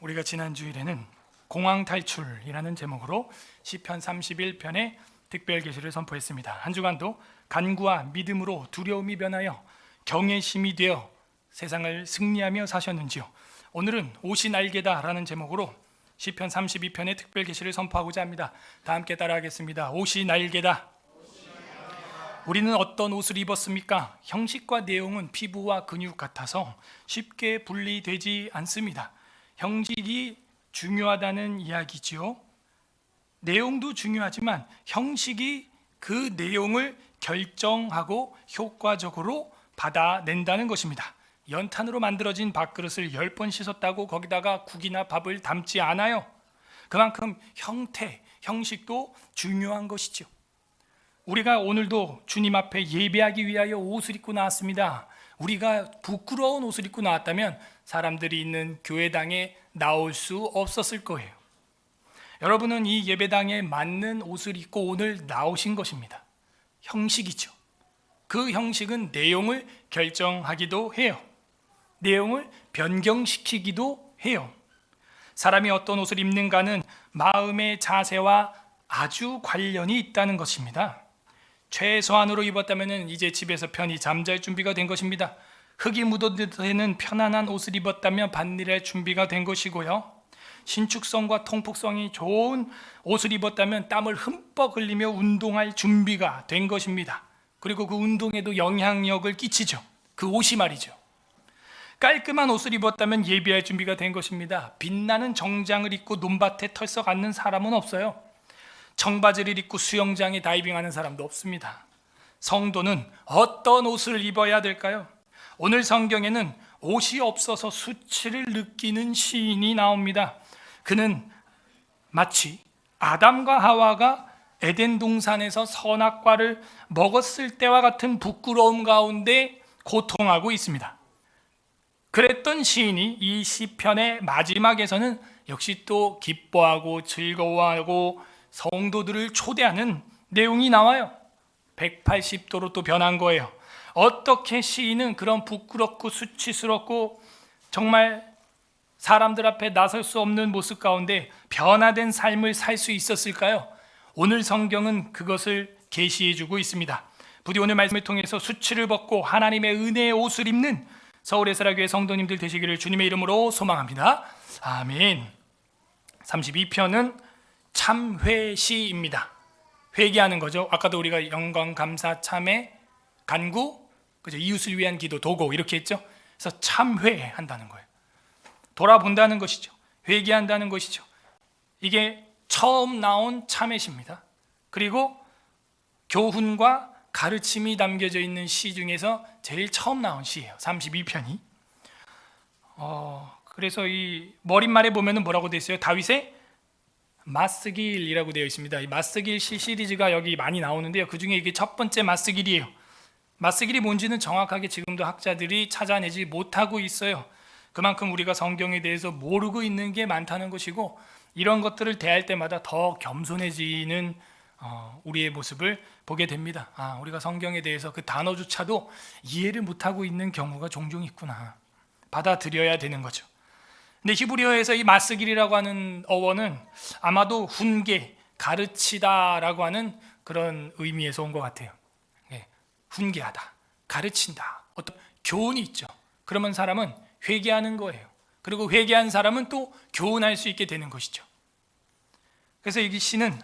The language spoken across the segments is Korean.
우리가 지난 주일에는 공황 탈출이라는 제목으로 시편 31편의 특별 계시를 선포했습니다. 한 주간도 간구와 믿음으로 두려움이 변하여 경외심이 되어 세상을 승리하며 사셨는지요. 오늘은 옷이 날개다라는 제목으로 시편 32편의 특별 계시를 선포하고자 합니다. 다 함께 따라하겠습니다. 옷이 날개다. 우리는 어떤 옷을 입었습니까? 형식과 내용은 피부와 근육 같아서 쉽게 분리되지 않습니다. 형식이 중요하다는 이야기지요. 내용도 중요하지만 형식이 그 내용을 결정하고 효과적으로 받아낸다는 것입니다. 연탄으로 만들어진 밥그릇을 10번 씻었다고 거기다가 국이나 밥을 담지 않아요. 그만큼 형태, 형식도 중요한 것이죠. 우리가 오늘도 주님 앞에 예배하기 위하여 옷을 입고 나왔습니다. 우리가 부끄러운 옷을 입고 나왔다면 사람들이 있는 교회당에 나올 수 없었을 거예요. 여러분은 이 예배당에 맞는 옷을 입고 오늘 나오신 것입니다. 형식이죠. 그 형식은 내용을 결정하기도 해요. 내용을 변경시키기도 해요. 사람이 어떤 옷을 입는가는 마음의 자세와 아주 관련이 있다는 것입니다. 최소한으로 입었다면 이제 집에서 편히 잠잘 준비가 된 것입니다. 흙이 묻어드는 편안한 옷을 입었다면 밭일할 준비가 된 것이고요. 신축성과 통풍성이 좋은 옷을 입었다면 땀을 흠뻑 흘리며 운동할 준비가 된 것입니다. 그리고 그 운동에도 영향력을 끼치죠. 그 옷이 말이죠. 깔끔한 옷을 입었다면 예배할 준비가 된 것입니다. 빛나는 정장을 입고 논밭에 털썩 앉는 사람은 없어요. 청바지를 입고 수영장에 다이빙하는 사람도 없습니다. 성도는 어떤 옷을 입어야 될까요? 오늘 성경에는 옷이 없어서 수치를 느끼는 시인이 나옵니다. 그는 마치 아담과 하와가 에덴 동산에서 선악과를 먹었을 때와 같은 부끄러움 가운데 고통하고 있습니다. 그랬던 시인이 이 시편의 마지막에서는 역시 또 기뻐하고 즐거워하고 성도들을 초대하는 내용이 나와요. 180도로 또 변한 거예요. 어떻게 시인은 그런 부끄럽고 수치스럽고 정말 사람들 앞에 나설 수 없는 모습 가운데 변화된 삶을 살 수 있었을까요? 오늘 성경은 그것을 계시해 주고 있습니다. 부디 오늘 말씀을 통해서 수치를 벗고 하나님의 은혜의 옷을 입는 서울 에스라교회 성도님들 되시기를 주님의 이름으로 소망합니다. 아멘. 32편은 참회시입니다. 회개하는 거죠. 아까도 우리가 영광, 감사, 참회, 간구, 그죠? 이웃을 위한 기도, 도고 이렇게 했죠. 그래서 참회한다는 거예요. 돌아본다는 것이죠. 회개한다는 것이죠. 이게 처음 나온 참회시입니다. 그리고 교훈과 가르침이 담겨져 있는 시 중에서 제일 처음 나온 시예요. 32편이. 그래서 이 머릿말에 보면은 뭐라고 되어 있어요? 다윗의 마스길이라고 되어 있습니다. 이 마스길 시 시리즈가 여기 많이 나오는데요. 그 중에 이게 첫 번째 마스길이에요. 마스길이 뭔지는 정확하게 지금도 학자들이 찾아내지 못하고 있어요. 그만큼 우리가 성경에 대해서 모르고 있는 게 많다는 것이고, 이런 것들을 대할 때마다 더 겸손해지는 우리의 모습을 보게 됩니다. 우리가 성경에 대해서 그 단어조차도 이해를 못하고 있는 경우가 종종 있구나. 받아들여야 되는 거죠. 근데 히브리어에서 이 마스길이라고 하는 어원은 아마도 훈계, 가르치다라고 하는 그런 의미에서 온 것 같아요. 훈계하다, 가르친다, 어떤 교훈이 있죠. 그러면 사람은 회개하는 거예요. 그리고 회개한 사람은 또 교훈할 수 있게 되는 것이죠. 그래서 이 시는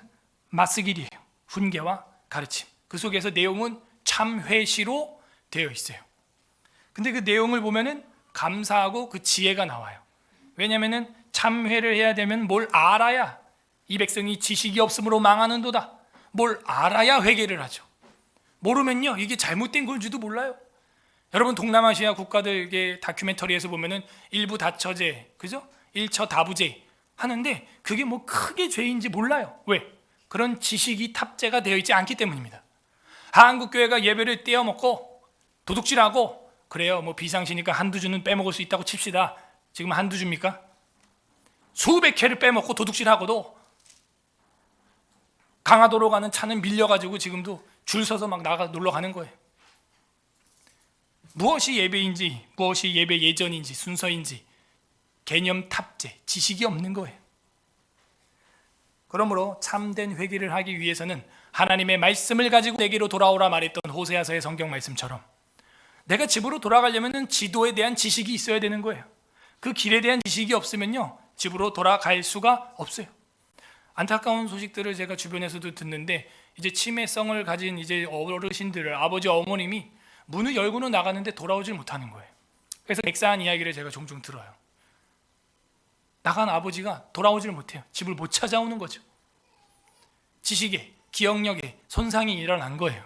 마스길이에요. 훈계와 가르침. 그 속에서 내용은 참회시로 되어 있어요. 근데 그 내용을 보면은 감사하고 그 지혜가 나와요. 왜냐하면 참회를 해야 되면 뭘 알아야, 이 백성이 지식이 없으므로 망하는도다. 뭘 알아야 회개를 하죠. 모르면요, 이게 잘못된 건지도 몰라요. 여러분 동남아시아 국가들의 다큐멘터리에서 보면은 일부 다처제, 그죠? 일처 다부제 하는데 그게 뭐 크게 죄인지 몰라요. 왜? 그런 지식이 탑재가 되어 있지 않기 때문입니다. 한국 교회가 예배를 떼어먹고 도둑질하고 그래요. 뭐 비상시니까 한두 주는 빼먹을 수 있다고 칩시다. 지금 한두 주입니까? 수백 회를 빼먹고 도둑질하고도 강화도로 가는 차는 밀려가지고 지금도 줄 서서 막 나가 놀러 가는 거예요. 무엇이 예배인지, 무엇이 예배 예전인지, 순서인지 개념 탑재, 지식이 없는 거예요. 그러므로 참된 회개를 하기 위해서는 하나님의 말씀을 가지고 내게로 돌아오라 말했던 호세아서의 성경 말씀처럼 내가 집으로 돌아가려면 지도에 대한 지식이 있어야 되는 거예요. 그 길에 대한 지식이 없으면요, 집으로 돌아갈 수가 없어요. 안타까운 소식들을 제가 주변에서도 듣는데, 이제 치매성을 가진 이제 어르신들을, 아버지 어머님이 문을 열고는 나가는데 돌아오질 못하는 거예요. 그래서 엑사한 이야기를 제가 종종 들어요. 나간 아버지가 돌아오질 못해요. 집을 못 찾아오는 거죠. 지식에, 기억력에 손상이 일어난 거예요.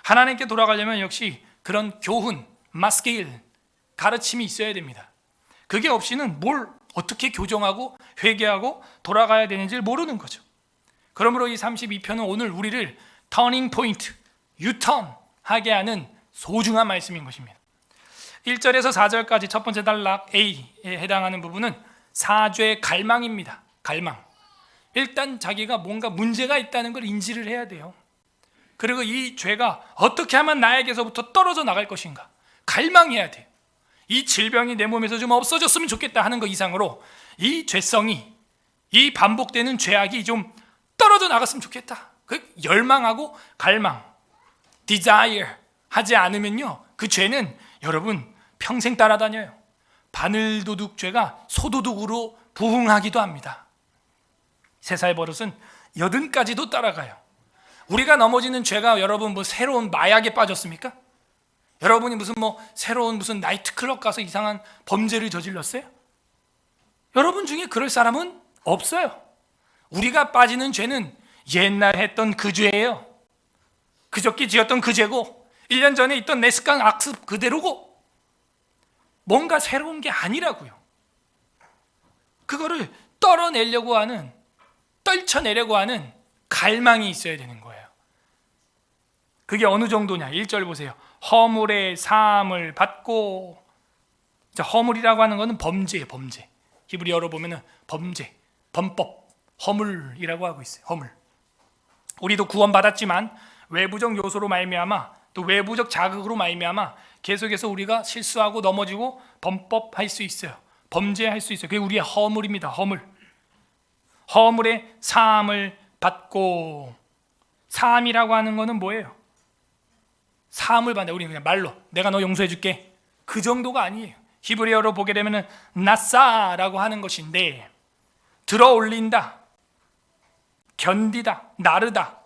하나님께 돌아가려면 역시 그런 교훈, 마스케일, 가르침이 있어야 됩니다. 그게 없이는 뭘 어떻게 교정하고 회개하고 돌아가야 되는지를 모르는 거죠. 그러므로 이 32편은 오늘 우리를 터닝 포인트, 유턴 하게 하는 소중한 말씀인 것입니다. 1절에서 4절까지 첫 번째 단락 A에 해당하는 부분은 사죄의 갈망입니다. 갈망. 일단 자기가 뭔가 문제가 있다는 걸 인지를 해야 돼요. 그리고 이 죄가 어떻게 하면 나에게서부터 떨어져 나갈 것인가 갈망해야 돼요. 이 질병이 내 몸에서 좀 없어졌으면 좋겠다 하는 것 이상으로 이 죄성이, 이 반복되는 죄악이 좀 떨어져 나갔으면 좋겠다. 그 열망하고 갈망, desire 하지 않으면요, 그 죄는 여러분 평생 따라다녀요. 바늘도둑 죄가 소도둑으로 부흥하기도 합니다. 세살 버릇은 여든까지도 따라가요. 우리가 넘어지는 죄가 여러분 뭐 새로운 마약에 빠졌습니까? 여러분이 새로운 나이트클럽 가서 이상한 범죄를 저질렀어요? 여러분 중에 그럴 사람은 없어요. 우리가 빠지는 죄는 옛날 했던 그 죄예요. 그저께 지었던 그 죄고 1년 전에 있던 내 습관 악습 그대로고 뭔가 새로운 게 아니라고요. 그거를 떨어내려고 하는, 떨쳐내려고 하는 갈망이 있어야 되는 거예요. 그게 어느 정도냐? 1절 보세요. 허물의 사함을 받고. 자, 허물이라고 하는 것은 범죄예요. 범죄. 히브리어로 보면은 범죄, 범법, 허물이라고 하고 있어요. 허물. 우리도 구원받았지만 외부적 요소로 말미암아, 또 외부적 자극으로 말미암아 계속해서 우리가 실수하고 넘어지고 범법할 수 있어요. 범죄할 수 있어요. 그게 우리의 허물입니다. 허물. 허물의 사함을 받고. 사함이라고 하는 것은 뭐예요? 사함을 받는다. 우리는 그냥 말로 내가 너 용서해 줄게, 그 정도가 아니에요. 히브리어로 보게 되면 나사라고 하는 것인데, 들어 올린다, 견디다, 나르다,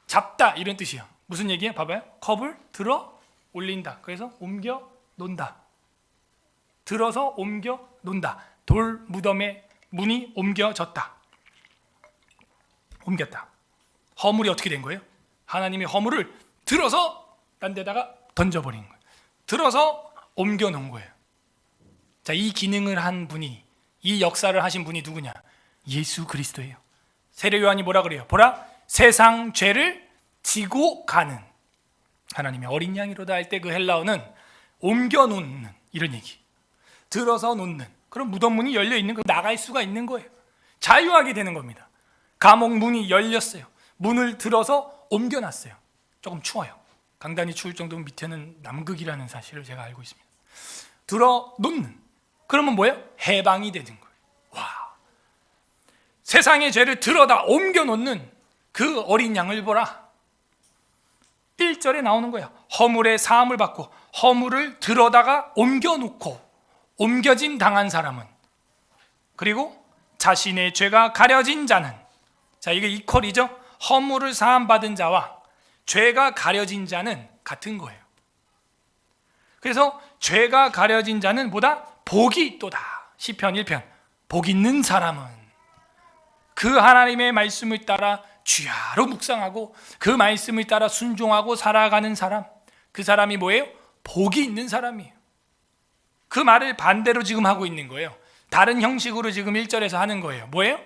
잡다 이런 뜻이에요. 무슨 얘기예요? 봐봐요. 컵을 들어 올린다. 그래서 옮겨 놓는다. 들어서 옮겨 놓는다. 돌 무덤에 문이 옮겨졌다. 옮겼다. 허물이 어떻게 된 거예요? 하나님이 허물을 들어서 딴 데다가 던져버린 거예요. 들어서 옮겨 놓은 거예요. 자, 이 기능을 한 분이, 이 역사를 하신 분이 누구냐? 예수 그리스도예요. 세례 요한이 뭐라 그래요? 보라, 세상 죄를 지고 가는 하나님의 어린 양이로다 할 때 그 헬라어는 옮겨 놓는 이런 얘기. 들어서 놓는. 그럼 무덤 문이 열려 있는 거, 나갈 수가 있는 거예요. 자유하게 되는 겁니다. 감옥 문이 열렸어요. 문을 들어서 옮겨놨어요. 조금 추워요. 강단이 추울 정도면 밑에는 남극이라는 사실을 제가 알고 있습니다. 들어 놓는. 그러면 뭐예요? 해방이 되는 거예요. 와, 세상의 죄를 들어다 옮겨 놓는 그 어린 양을 보라. 1절에 나오는 거예요. 허물의 사함을 받고, 허물을 들어다가 옮겨 놓고 옮겨짐 당한 사람은, 그리고 자신의 죄가 가려진 자는, 자, 이게 이퀄이죠. 허물을 사함 받은 자와 죄가 가려진 자는 같은 거예요. 그래서 죄가 가려진 자는 보다 복이 있도다. 시편 1편. 복 있는 사람은 그 하나님의 말씀을 따라 주야로 묵상하고 그 말씀을 따라 순종하고 살아가는 사람, 그 사람이 뭐예요? 복이 있는 사람이에요. 그 말을 반대로 지금 하고 있는 거예요. 다른 형식으로 지금 1절에서 하는 거예요. 뭐예요?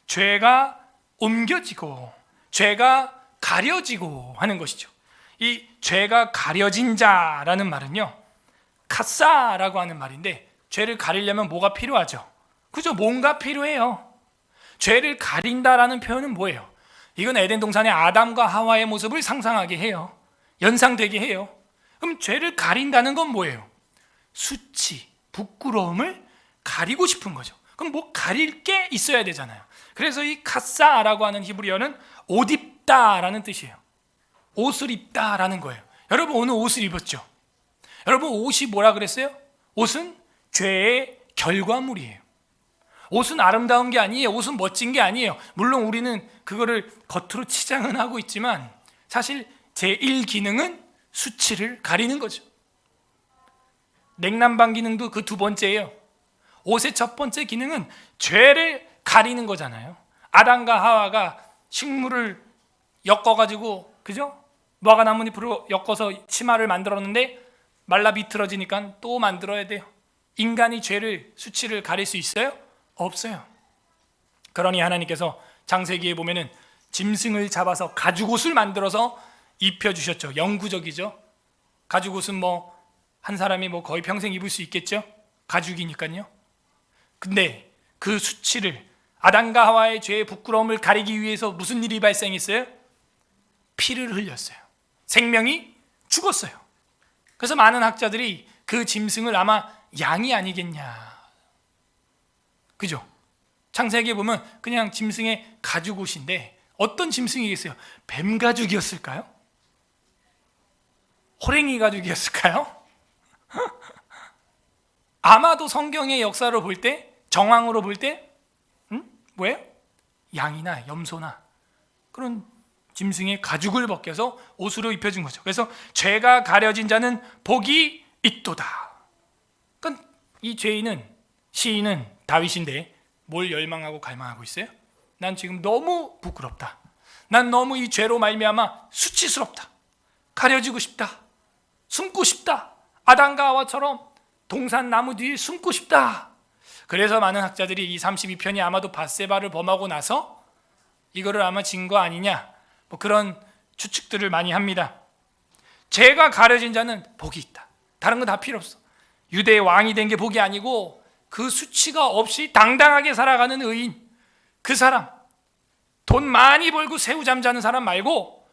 죄가 옮겨지고 죄가 가려지고 하는 것이죠. 이 죄가 가려진 자라는 말은요, 카사라고 하는 말인데, 죄를 가리려면 뭐가 필요하죠? 그죠? 뭔가 필요해요. 죄를 가린다라는 표현은 뭐예요? 이건 에덴 동산의 아담과 하와의 모습을 상상하게 해요. 연상되게 해요. 그럼 죄를 가린다는 건 뭐예요? 수치, 부끄러움을 가리고 싶은 거죠. 그럼 뭐 가릴 게 있어야 되잖아요. 그래서 이 카사라고 하는 히브리어는 옷 입다라는 뜻이에요. 옷을 입다라는 거예요. 여러분 오늘 옷을 입었죠? 여러분 옷이 뭐라 그랬어요? 옷은 죄의 결과물이에요. 옷은 아름다운 게 아니에요. 옷은 멋진 게 아니에요. 물론 우리는 그거를 겉으로 치장은 하고 있지만 사실 제1기능은 수치를 가리는 거죠. 냉난방 기능도 그 두 번째예요. 옷의 첫 번째 기능은 죄를 가리는 거잖아요. 아담과 하와가 식물을 엮어가지고, 그죠? 무화과 나뭇잎으로 엮어서 치마를 만들었는데 말라 비틀어지니까 또 만들어야 돼요. 인간이 죄를, 수치를 가릴 수 있어요? 없어요. 그러니 하나님께서 창세기에 보면은 짐승을 잡아서 가죽옷을 만들어서 입혀주셨죠. 영구적이죠. 가죽옷은 뭐 한 사람이 뭐 거의 평생 입을 수 있겠죠. 가죽이니까요. 근데 그 수치를, 아담과 하와의 죄의 부끄러움을 가리기 위해서 무슨 일이 발생했어요? 피를 흘렸어요. 생명이 죽었어요. 그래서 많은 학자들이 그 짐승을 아마 양이 아니겠냐, 그죠? 창세기에 보면 그냥 짐승의 가죽옷인데 어떤 짐승이겠어요? 뱀 가죽이었을까요? 호랭이 가죽이었을까요? 아마도 성경의 역사로 볼 때, 정황으로 볼 때 뭐예요? 양이나 염소나 그런 짐승의 가죽을 벗겨서 옷으로 입혀준 거죠. 그래서 죄가 가려진 자는 복이 있도다. 그러니까 이 죄인은, 시인은 다윗인데 뭘 열망하고 갈망하고 있어요? 난 지금 너무 부끄럽다. 난 너무 이 죄로 말미암아 수치스럽다. 가려지고 싶다. 숨고 싶다. 아담과 하와처럼 동산 나무 뒤에 숨고 싶다. 그래서 많은 학자들이 이 32편이 아마도 밧세바를 범하고 나서 이거를 아마 진 거 아니냐, 뭐 그런 추측들을 많이 합니다. 죄가 가려진 자는 복이 있다. 다른 거 다 필요 없어. 유대의 왕이 된 게 복이 아니고 그 수치가 없이 당당하게 살아가는 의인, 그 사람, 돈 많이 벌고 새우잠 자는 사람 말고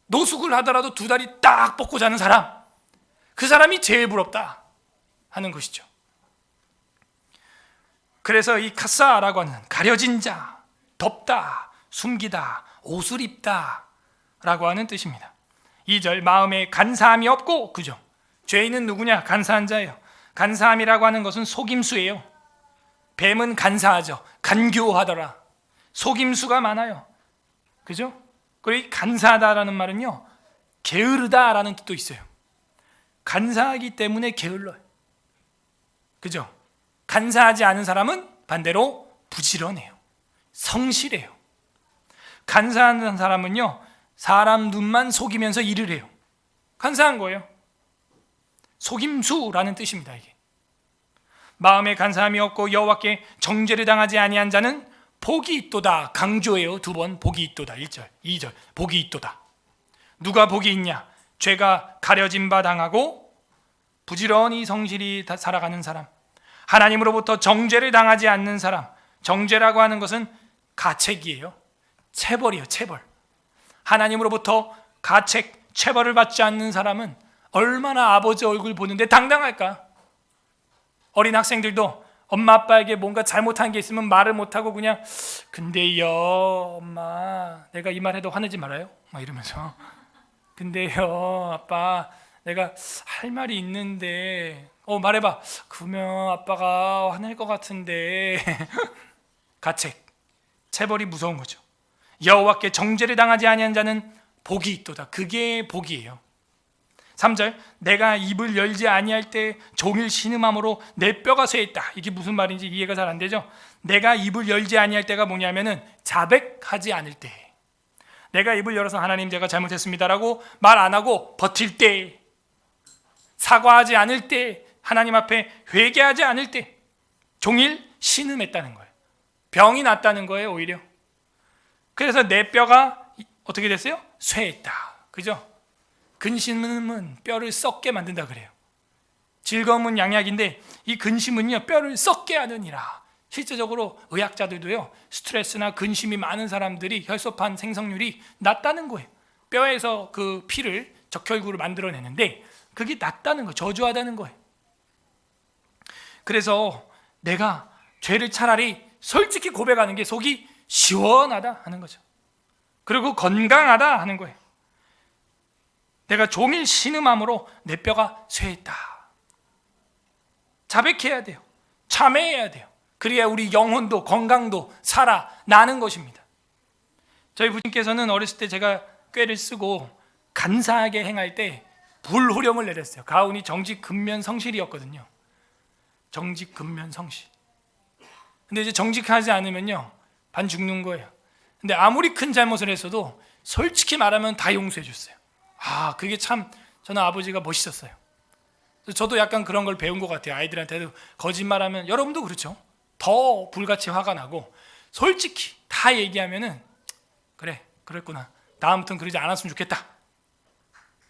노숙을 하더라도 두 다리 딱 뻗고 자는 사람, 그 사람이 제일 부럽다 하는 것이죠. 그래서 이 카사라고 하는 가려진 자, 덮다, 숨기다, 옷을 입다 라고 하는 뜻입니다. 2절, 마음에 간사함이 없고, 그죠? 죄인은 누구냐? 간사한 자예요. 간사함이라고 하는 것은 속임수예요. 뱀은 간사하죠. 간교하더라. 속임수가 많아요. 그죠? 그리고 간사하다라는 말은요, 게으르다라는 뜻도 있어요. 간사하기 때문에 게을러요. 그죠? 간사하지 않은 사람은 반대로 부지런해요. 성실해요. 간사한 사람은요, 사람 눈만 속이면서 일을 해요. 간사한 거예요. 속임수라는 뜻입니다. 이게 마음에 간사함이 없고 여호와께 정죄를 당하지 아니한 자는 복이 있도다. 강조해요. 두 번 복이 있도다. 1절, 2절 복이 있도다. 누가 복이 있냐? 죄가 가려진 바 당하고 부지런히 성실히 살아가는 사람, 하나님으로부터 정죄를 당하지 않는 사람. 정죄라고 하는 것은 가책이에요. 체벌이에요. 체벌. 하나님으로부터 가책, 체벌을 받지 않는 사람은 얼마나 아버지 얼굴 보는데 당당할까? 어린 학생들도 엄마 아빠에게 뭔가 잘못한 게 있으면 말을 못하고 그냥 근데요 엄마 내가 이 말 해도 화내지 말아요 막 이러면서 근데요 아빠 내가 할 말이 있는데 말해봐. 그러면 아빠가 화낼 것 같은데 가책, 체벌이 무서운 거죠. 여호와께 정죄를 당하지 아니한 자는 복이 있도다. 그게 복이에요. 3절, 내가 입을 열지 아니할 때 종일 신음함으로 내 뼈가 쇠했다. 이게 무슨 말인지 이해가 잘 안 되죠. 내가 입을 열지 아니할 때가 뭐냐면은 자백하지 않을 때, 내가 입을 열어서 하나님 제가 잘못했습니다라고 말 안 하고 버틸 때, 사과하지 않을 때, 하나님 앞에 회개하지 않을 때 종일 신음했다는 거예요. 병이 났다는 거예요. 오히려. 그래서 내 뼈가 어떻게 됐어요? 쇠했다. 그죠? 근심은 뼈를 썩게 만든다 그래요. 즐거움은 양약인데 이 근심은요 뼈를 썩게 하느니라. 실제적으로 의학자들도요 스트레스나 근심이 많은 사람들이 혈소판 생성률이 낮다는 거예요. 뼈에서 그 피를, 적혈구를 만들어내는데 그게 낮다는 거예요. 저조하다는 거예요. 그래서 내가 죄를 차라리 솔직히 고백하는 게 속이 시원하다 하는 거죠. 그리고 건강하다 하는 거예요. 내가 종일 신음함으로 내 뼈가 쇠했다. 자백해야 돼요. 참회해야 돼요. 그래야 우리 영혼도 건강도 살아나는 것입니다. 저희 부친께서는 어렸을 때 제가 꾀를 쓰고 간사하게 행할 때 불호령을 내렸어요. 가훈이 정직근면성실이었거든요. 정직근면성실. 근데 이제 정직하지 않으면요, 반 죽는 거예요. 근데 아무리 큰 잘못을 했어도 솔직히 말하면 다 용서해 줬어요. 그게 참 저는 아버지가 멋있었어요. 저도 약간 그런 걸 배운 것 같아요. 아이들한테도 거짓말하면, 여러분도 그렇죠? 더 불같이 화가 나고 솔직히 다 얘기하면은 그래, 그랬구나, 다음부터는 그러지 않았으면 좋겠다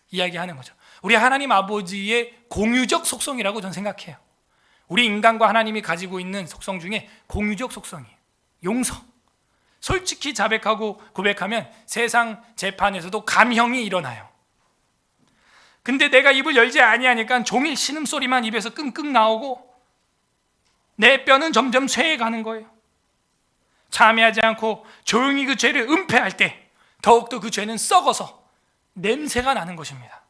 이야기하는 거죠. 우리 하나님 아버지의 공유적 속성이라고 저는 생각해요. 우리 인간과 하나님이 가지고 있는 속성 중에 공유적 속성이에요. 용서. 솔직히 자백하고 고백하면 세상 재판에서도 감형이 일어나요. 근데 내가 입을 열지 아니하니까 종일 신음소리만 입에서 끙끙 나오고 내 뼈는 점점 쇠해가는 거예요. 참여하지 않고 조용히 그 죄를 은폐할 때 더욱더 그 죄는 썩어서 냄새가 나는 것입니다.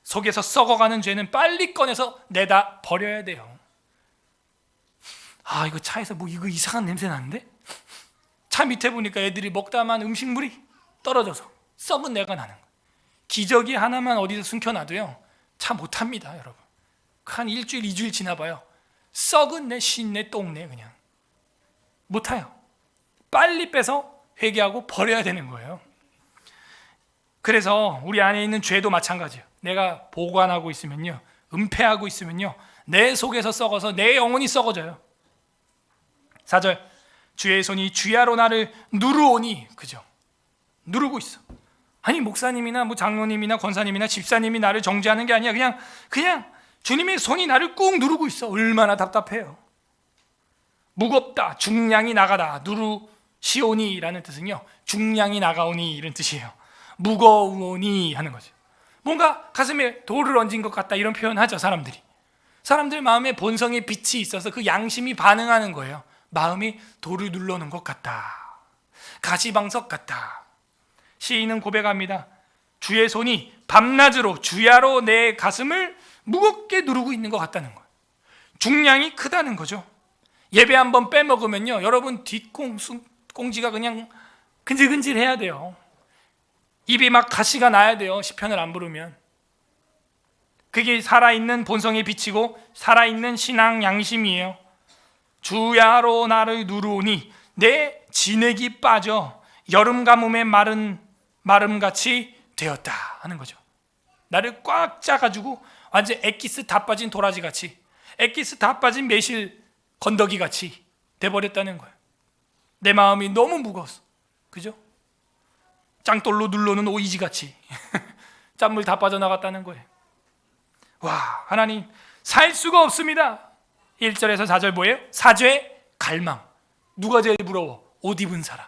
속에서 썩어가는 죄는 빨리 꺼내서 내다 버려야 돼요. 이거 차에서 이거 이상한 냄새 나는데? 차 밑에 보니까 애들이 먹다만 음식물이 떨어져서 썩은 내가 나는 거예요. 기저귀 하나만 어디서 숨겨놔도요, 차 못 탑니다, 여러분. 한 일주일, 2주일 지나봐요. 썩은 내, 쉰내, 똥내 그냥 못 타요. 빨리 빼서 회개하고 버려야 되는 거예요. 그래서 우리 안에 있는 죄도 마찬가지예요. 내가 보관하고 있으면요, 은폐하고 있으면요, 내 속에서 썩어서 내 영혼이 썩어져요. 4절, 주의 손이 주야로 나를 누르오니, 그죠? 누르고 있어. 아니, 목사님이나 장로님이나 권사님이나 집사님이 나를 정죄하는 게 아니야. 그냥 주님의 손이 나를 꾹 누르고 있어. 얼마나 답답해요. 무겁다, 중량이 나가다, 누르시오니라는 뜻은요, 중량이 나가오니 이런 뜻이에요. 무거우니 하는 거죠. 뭔가 가슴에 돌을 얹은 것 같다 이런 표현하죠, 사람들이. 사람들 마음에 본성의 빛이 있어서 그 양심이 반응하는 거예요. 마음이 돌을 눌러놓은 것 같다, 가시방석 같다. 시인은 고백합니다. 주의 손이 밤낮으로 주야로 내 가슴을 무겁게 누르고 있는 것 같다는 거예요. 중량이 크다는 거죠. 예배 한번 빼먹으면요, 여러분 뒷꽁지가 그냥 근질근질해야 돼요. 입이 막 가시가 나야 돼요, 시편을 안 부르면. 그게 살아있는 본성의 빛이고 살아있는 신앙 양심이에요. 주야로 나를 누르오니 내 진액이 빠져 여름 가뭄에 마름같이 되었다 하는 거죠. 나를 꽉 짜가지고 완전 액기스 다 빠진 도라지같이, 액기스 다 빠진 매실 건더기같이 돼버렸다는 거예요. 내 마음이 너무 무거웠어, 그죠? 짱돌로 눌러놓은 오이지같이 짠물 다 빠져나갔다는 거예요. 와, 하나님 살 수가 없습니다. 1절에서 4절 뭐예요? 사죄, 갈망. 누가 제일 부러워? 옷 입은 사람.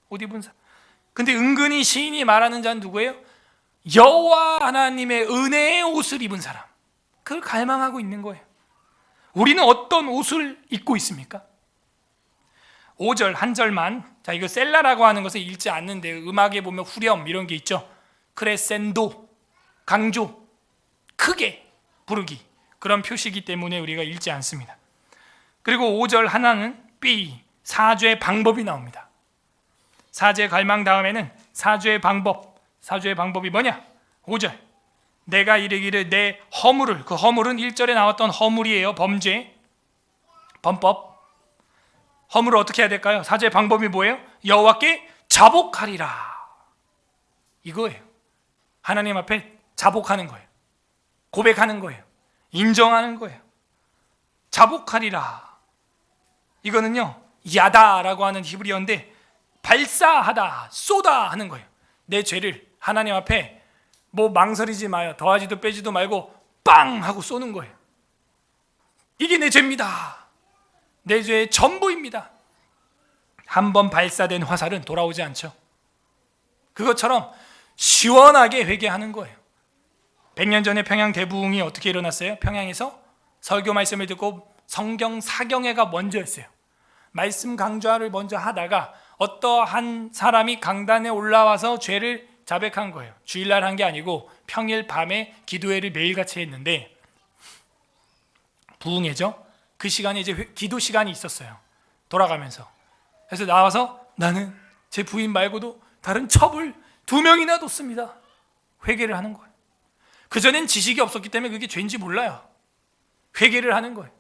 옷 입은 사람. 근데 은근히 시인이 말하는 자는 누구예요? 여호와 하나님의 은혜의 옷을 입은 사람. 그걸 갈망하고 있는 거예요. 우리는 어떤 옷을 입고 있습니까? 5절 한 절만, 자, 이거 셀라라고 하는 것을 읽지 않는데 음악에 보면 후렴 이런 게 있죠. 크레센도, 강조, 크게 부르기, 그런 표시이기 때문에 우리가 읽지 않습니다. 그리고 5절 하나는 B, 사죄의 방법이 나옵니다. 사죄 갈망 다음에는 사죄의 방법. 사죄의 방법이 뭐냐? 5절, 내가 이르기를 내 허물을, 그 허물은 1절에 나왔던 허물이에요. 범죄, 범법. 허물을 어떻게 해야 될까요? 사죄의 방법이 뭐예요? 여호와께 자복하리라, 이거예요. 하나님 앞에 자복하는 거예요. 고백하는 거예요. 인정하는 거예요. 자복하리라, 이거는요, 야다라고 하는 히브리어인데 발사하다, 쏘다 하는 거예요. 내 죄를 하나님 앞에 망설이지 마요. 더하지도 빼지도 말고 빵 하고 쏘는 거예요. 이게 내 죄입니다. 내 죄의 전부입니다. 한번 발사된 화살은 돌아오지 않죠. 그것처럼 시원하게 회개하는 거예요. 100년 전에 평양 대부흥이 어떻게 일어났어요? 평양에서 설교 말씀을 듣고 성경 사경회가 먼저였어요. 말씀 강좌를 먼저 하다가 어떠한 사람이 강단에 올라와서 죄를 자백한 거예요. 주일날 한 게 아니고 평일 밤에 기도회를 매일같이 했는데, 부흥회죠. 그 시간에 이제 기도 시간이 있었어요. 돌아가면서. 그래서 나와서 나는 제 부인 말고도 다른 첩을 2명이나 뒀습니다. 회개를 하는 거예요. 그전엔 지식이 없었기 때문에 그게 죄인지 몰라요. 회개를 하는 거예요.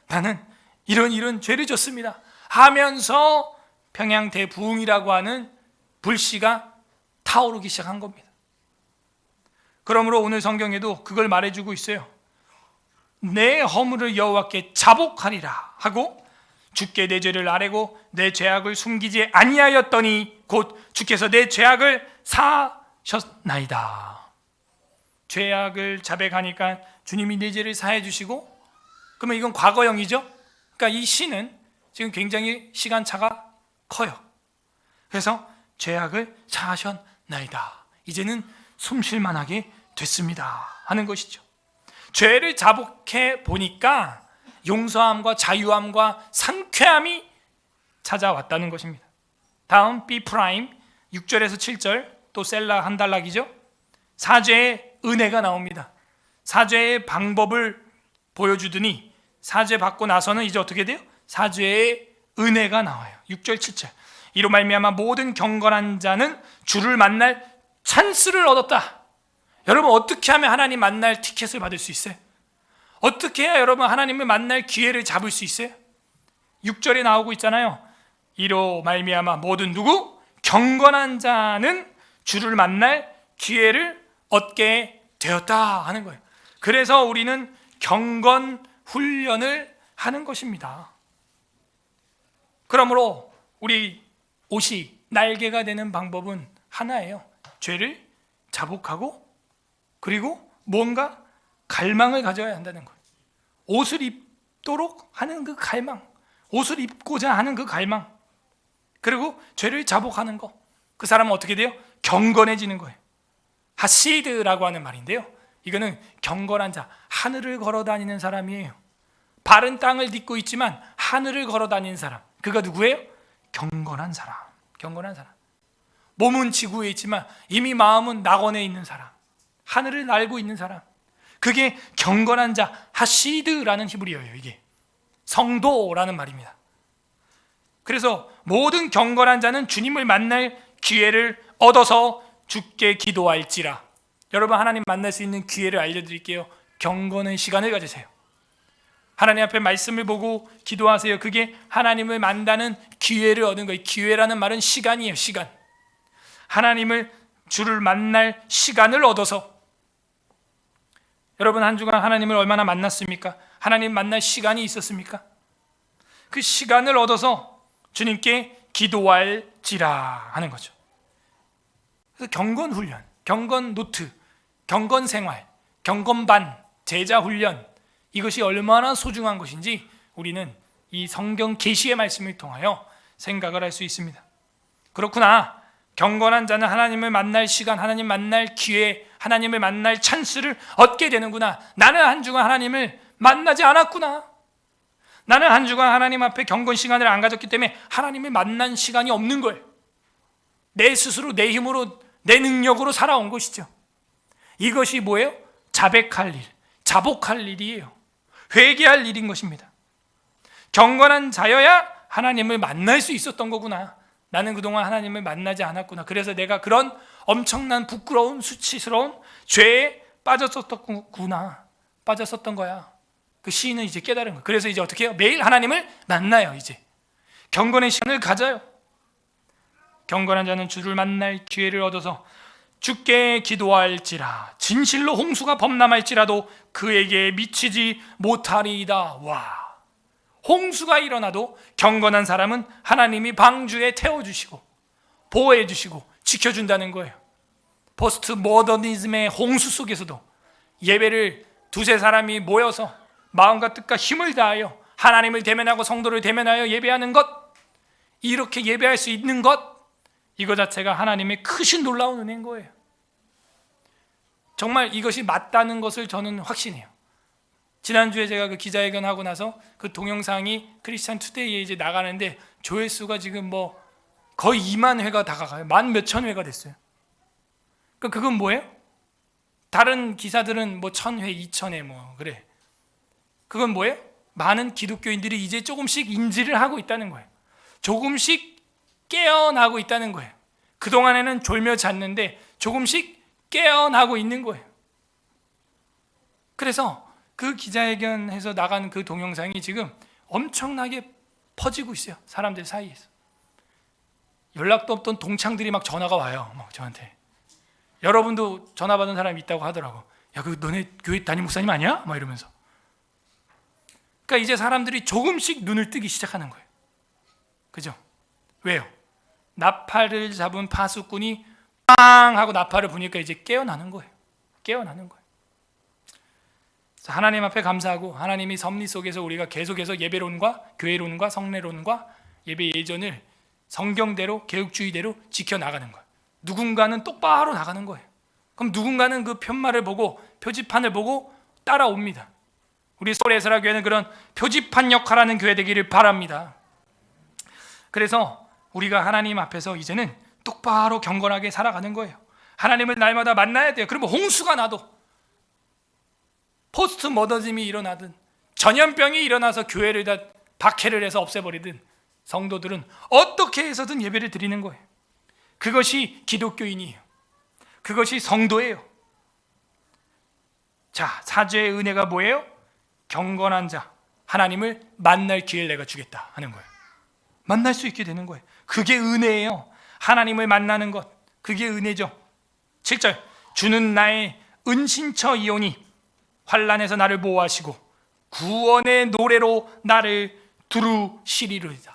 나는 이런 죄를 졌습니다 하면서 평양 대부흥이라고 하는 불씨가 타오르기 시작한 겁니다. 그러므로 오늘 성경에도 그걸 말해주고 있어요. 내 허물을 여호와께 자복하리라 하고, 주께 내 죄를 아뢰고 내 죄악을 숨기지 아니하였더니 곧 주께서 내 죄악을 사하셨나이다. 죄악을 자백하니까 주님이 내 죄를 사해 주시고, 그러면 이건 과거형이죠. 그러니까 이 시는 지금 굉장히 시간차가 커요. 그래서 죄악을 사하셨나이다. 이제는 숨 쉴만하게 됐습니다 하는 것이죠. 죄를 자복해 보니까 용서함과 자유함과 상쾌함이 찾아왔다는 것입니다. 다음 B 프라임 6절에서 7절, 또 셀라 한 단락이죠. 사죄의 은혜가 나옵니다. 사죄의 방법을 보여주더니 사죄 받고 나서는 이제 어떻게 돼요? 사죄의 은혜가 나와요. 6절 7절. 이로 말미암아 모든 경건한 자는 주를 만날 찬스를 얻었다. 여러분, 어떻게 하면 하나님 만날 티켓을 받을 수 있어요? 어떻게 해야 여러분 하나님을 만날 기회를 잡을 수 있어요? 6절에 나오고 있잖아요. 이로 말미암아 모든 누구? 경건한 자는 주를 만날 기회를 얻게 되었다 하는 거예요. 그래서 우리는 경건 훈련을 하는 것입니다. 그러므로 우리 옷이 날개가 되는 방법은 하나예요. 죄를 자복하고, 그리고 뭔가 갈망을 가져야 한다는 거예요. 옷을 입도록 하는 그 갈망, 옷을 입고자 하는 그 갈망, 그리고 죄를 자복하는 거. 그 사람은 어떻게 돼요? 경건해지는 거예요. 하시드라고 하는 말인데요, 이거는 경건한 자, 하늘을 걸어 다니는 사람이에요. 바른 땅을 딛고 있지만 하늘을 걸어 다니는 사람, 그가 누구예요? 경건한 사람. 경건한 사람. 몸은 지구에 있지만 이미 마음은 낙원에 있는 사람, 하늘을 날고 있는 사람, 그게 경건한 자, 하시드라는 히브리어예요. 이게 성도라는 말입니다. 그래서 모든 경건한 자는 주님을 만날 기회를 얻어서 주께 기도할지라. 여러분, 하나님 만날 수 있는 기회를 알려드릴게요. 경건의 시간을 가지세요. 하나님 앞에 말씀을 보고 기도하세요. 그게 하나님을 만나는 기회를 얻는 거예요. 기회라는 말은 시간이에요. 시간. 하나님을, 주를 만날 시간을 얻어서. 여러분, 한 주간 하나님을 얼마나 만났습니까? 하나님 만날 시간이 있었습니까? 그 시간을 얻어서 주님께 기도할지라 하는 거죠. 그래서 경건 훈련, 경건 노트, 경건 생활, 경건반, 제자 훈련, 이것이 얼마나 소중한 것인지 우리는 이 성경 계시의 말씀을 통하여 생각을 할 수 있습니다. 그렇구나. 경건한 자는 하나님을 만날 시간, 하나님 만날 기회, 하나님을 만날 찬스를 얻게 되는구나. 나는 한 주간 하나님을 만나지 않았구나. 나는 한 주간 하나님 앞에 경건 시간을 안 가졌기 때문에 하나님을 만난 시간이 없는 거예요. 내 스스로, 내 힘으로, 내 능력으로 살아온 것이죠. 이것이 뭐예요? 자백할 일, 자복할 일이에요. 회개할 일인 것입니다. 경건한 자여야 하나님을 만날 수 있었던 거구나. 나는 그동안 하나님을 만나지 않았구나. 그래서 내가 그런 엄청난 부끄러운 수치스러운 죄에 빠졌었던 거야. 그 시인은 이제 깨달은 거예요. 그래서 이제 어떻게 해요? 매일 하나님을 만나요. 이제 경건의 시간을 가져요. 경건한 자는 주를 만날 기회를 얻어서 주께 기도할지라. 진실로 홍수가 범람할지라도 그에게 미치지 못하리이다. 와, 홍수가 일어나도 경건한 사람은 하나님이 방주에 태워주시고 보호해주시고 지켜준다는 거예요. 포스트 모더니즘의 홍수 속에서도 예배를 두세 사람이 모여서 마음과 뜻과 힘을 다하여 하나님을 대면하고 성도를 대면하여 예배하는 것, 이렇게 예배할 수 있는 것, 이거 자체가 하나님의 크신 놀라운 은혜인 거예요. 정말 이것이 맞다는 것을 저는 확신해요. 지난주에 제가 그 기자회견 하고 나서 그 동영상이 크리스찬 투데이에 이제 나가는데 조회수가 지금 뭐 거의 2만 회가 다가가요. 만 몇천 회가 됐어요. 그러니까 그건 뭐예요? 다른 기사들은 뭐 1000회, 2000회 뭐 그래. 그건 뭐예요? 많은 기독교인들이 이제 조금씩 인지를 하고 있다는 거예요. 조금씩 깨어나고 있다는 거예요. 그동안에는 졸며 잤는데 조금씩 깨어나고 있는 거예요. 그래서 그 기자회견에서 나간 그 동영상이 지금 엄청나게 퍼지고 있어요. 사람들 사이에서. 연락도 없던 동창들이 막 전화가 와요. 막 저한테. 여러분도 전화 받은 사람이 있다고 하더라고. 야, 그 너네 교회 담임 목사님 아니야? 막 이러면서. 그러니까 이제 사람들이 조금씩 눈을 뜨기 시작하는 거예요. 그죠? 왜요? 나팔을 잡은 파수꾼이 빵 하고 나팔을 부니까 이제 깨어나는 거예요. 깨어나는 거예요. 하나님 앞에 감사하고 하나님이 섭리 속에서 우리가 계속해서 예배론과 교회론과 성례론과 예배 예전을 성경대로 개혁주의대로 지켜나가는 거예요. 누군가는 똑바로 나가는 거예요. 그럼 누군가는 그 편말을 보고 표지판을 보고 따라옵니다. 우리 서울 에스라 교회는 그런 표지판 역할하는 교회 되기를 바랍니다. 그래서 우리가 하나님 앞에서 이제는 똑바로 경건하게 살아가는 거예요. 하나님을 날마다 만나야 돼요. 그러면 홍수가 나도 포스트 모더니즘이 일어나든 전염병이 일어나서 교회를 다 박해를 해서 없애버리든 성도들은 어떻게 해서든 예배를 드리는 거예요. 그것이 기독교인이에요. 그것이 성도예요. 자, 사죄의 은혜가 뭐예요? 경건한 자, 하나님을 만날 기회를 내가 주겠다 하는 거예요. 만날 수 있게 되는 거예요. 그게 은혜예요. 하나님을 만나는 것, 그게 은혜죠. 7절, 주는 나의 은신처이오니 환난에서 나를 보호하시고 구원의 노래로 나를 두루시리로이다.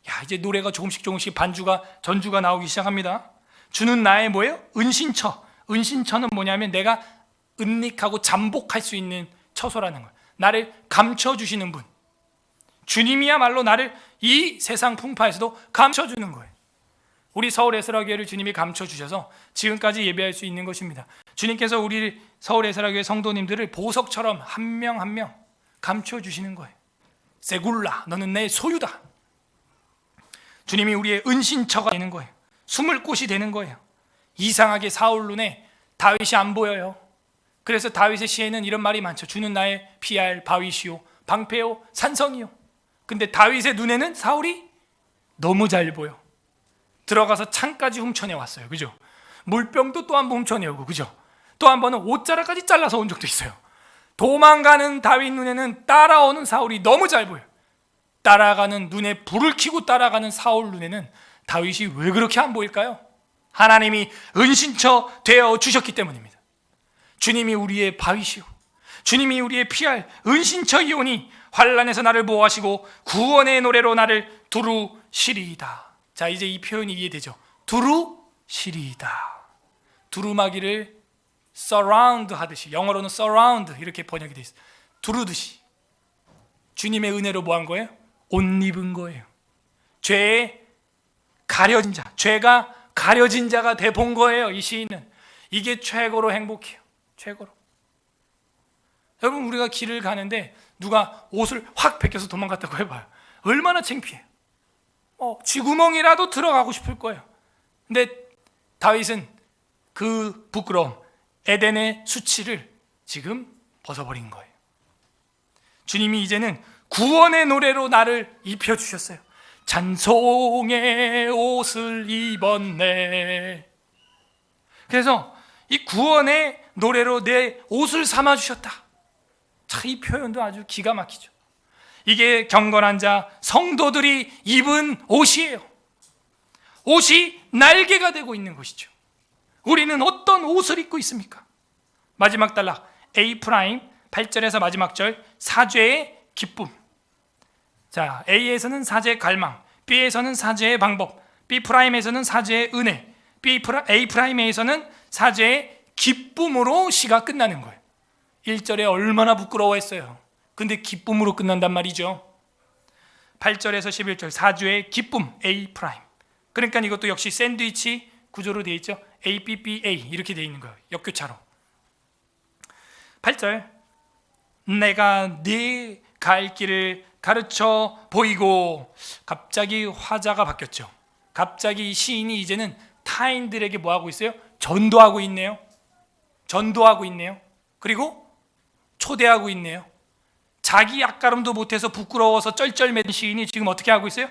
야, 이제 노래가 조금씩 반주가 전주가 나오기 시작합니다. 주는 나의 뭐예요? 은신처. 은신처는 뭐냐면 내가 은닉하고 잠복할 수 있는 처소라는 거예요. 나를 감춰주시는 분. 주님이야말로 나를 이 세상 풍파에서도 감춰주는 거예요. 우리 서울 에스라교회를 주님이 감춰주셔서 지금까지 예배할 수 있는 것입니다. 주님께서 우리 서울 에스라교회 성도님들을 보석처럼 한 명 한 명 감춰주시는 거예요. 세굴라, 너는 내 소유다. 주님이 우리의 은신처가 되는 거예요. 숨을 곳이 되는 거예요. 이상하게 사울 눈에 다윗이 안 보여요. 그래서 다윗의 시에는 이런 말이 많죠. 주는 나의 피할 바위시오 방패요 산성이요. 근데 다윗의 눈에는 사울이 너무 잘 보여. 들어가서 창까지 훔쳐내 왔어요. 그죠? 물병도 또 한 번 훔쳐내오고, 그죠? 또 한 번은 옷자락까지 잘라서 온 적도 있어요. 도망가는 다윗 눈에는 따라오는 사울이 너무 잘 보여요. 따라가는 눈에 불을 켜고 따라가는 사울 눈에는 다윗이 왜 그렇게 안 보일까요? 하나님이 은신처 되어 주셨기 때문입니다. 주님이 우리의 바위시오, 주님이 우리의 피할 은신처이오니 환난에서 나를 보호하시고 구원의 노래로 나를 두루시리이다. 자, 이제 이 표현이 이해되죠? 두루시리이다. 두루마기를 surround 하듯이, 영어로는 surround 이렇게 번역이 되어 있어요. 두루듯이 주님의 은혜로 뭐 한 거예요? 옷 입은 거예요. 죄에 가려진 자, 죄가 가려진 자가 돼 본 거예요. 이 시인은. 이게 최고로 행복해요. 최고로. 여러분, 우리가 길을 가는데 누가 옷을 확 벗겨서 도망갔다고 해봐요. 얼마나 창피해요. 쥐구멍이라도 들어가고 싶을 거예요. 근데 다윗은 그 부끄러움, 에덴의 수치를 지금 벗어버린 거예요. 주님이 이제는 구원의 노래로 나를 입혀주셨어요. 찬송의 옷을 입었네. 그래서 이 구원의 노래로 내 옷을 삼아주셨다. 참, 이 표현도 아주 기가 막히죠. 이게 경건한 자, 성도들이 입은 옷이에요. 옷이 날개가 되고 있는 것이죠. 우리는 어떤 옷을 입고 있습니까? 마지막 단락 A 프라임 8절에서 마지막 절, 사죄의 기쁨. 자, A에서는 사죄의 갈망, B에서는 사죄의 방법, B 프라임에서는 사죄의 은혜, A 프라임에서는 사죄의 기쁨으로 시가 끝나는 거예요. 1절에 얼마나 부끄러워했어요. 근데 기쁨으로 끝난단 말이죠. 8절에서 11절 사죄의 기쁨 A 프라임. 그러니까 이것도 역시 샌드위치 구조로 되어 있죠. ABBA 이렇게 되어 있는 거예요. 역교차로. 8절 내가 네 갈 길을 가르쳐 보이고. 갑자기 화자가 바뀌었죠. 갑자기 시인이 이제는 타인들에게 뭐 하고 있어요? 전도하고 있네요. 전도하고 있네요. 그리고 초대하고 있네요. 자기 앞가름도 못해서 부끄러워서 쩔쩔맨 시인이 지금 어떻게 하고 있어요?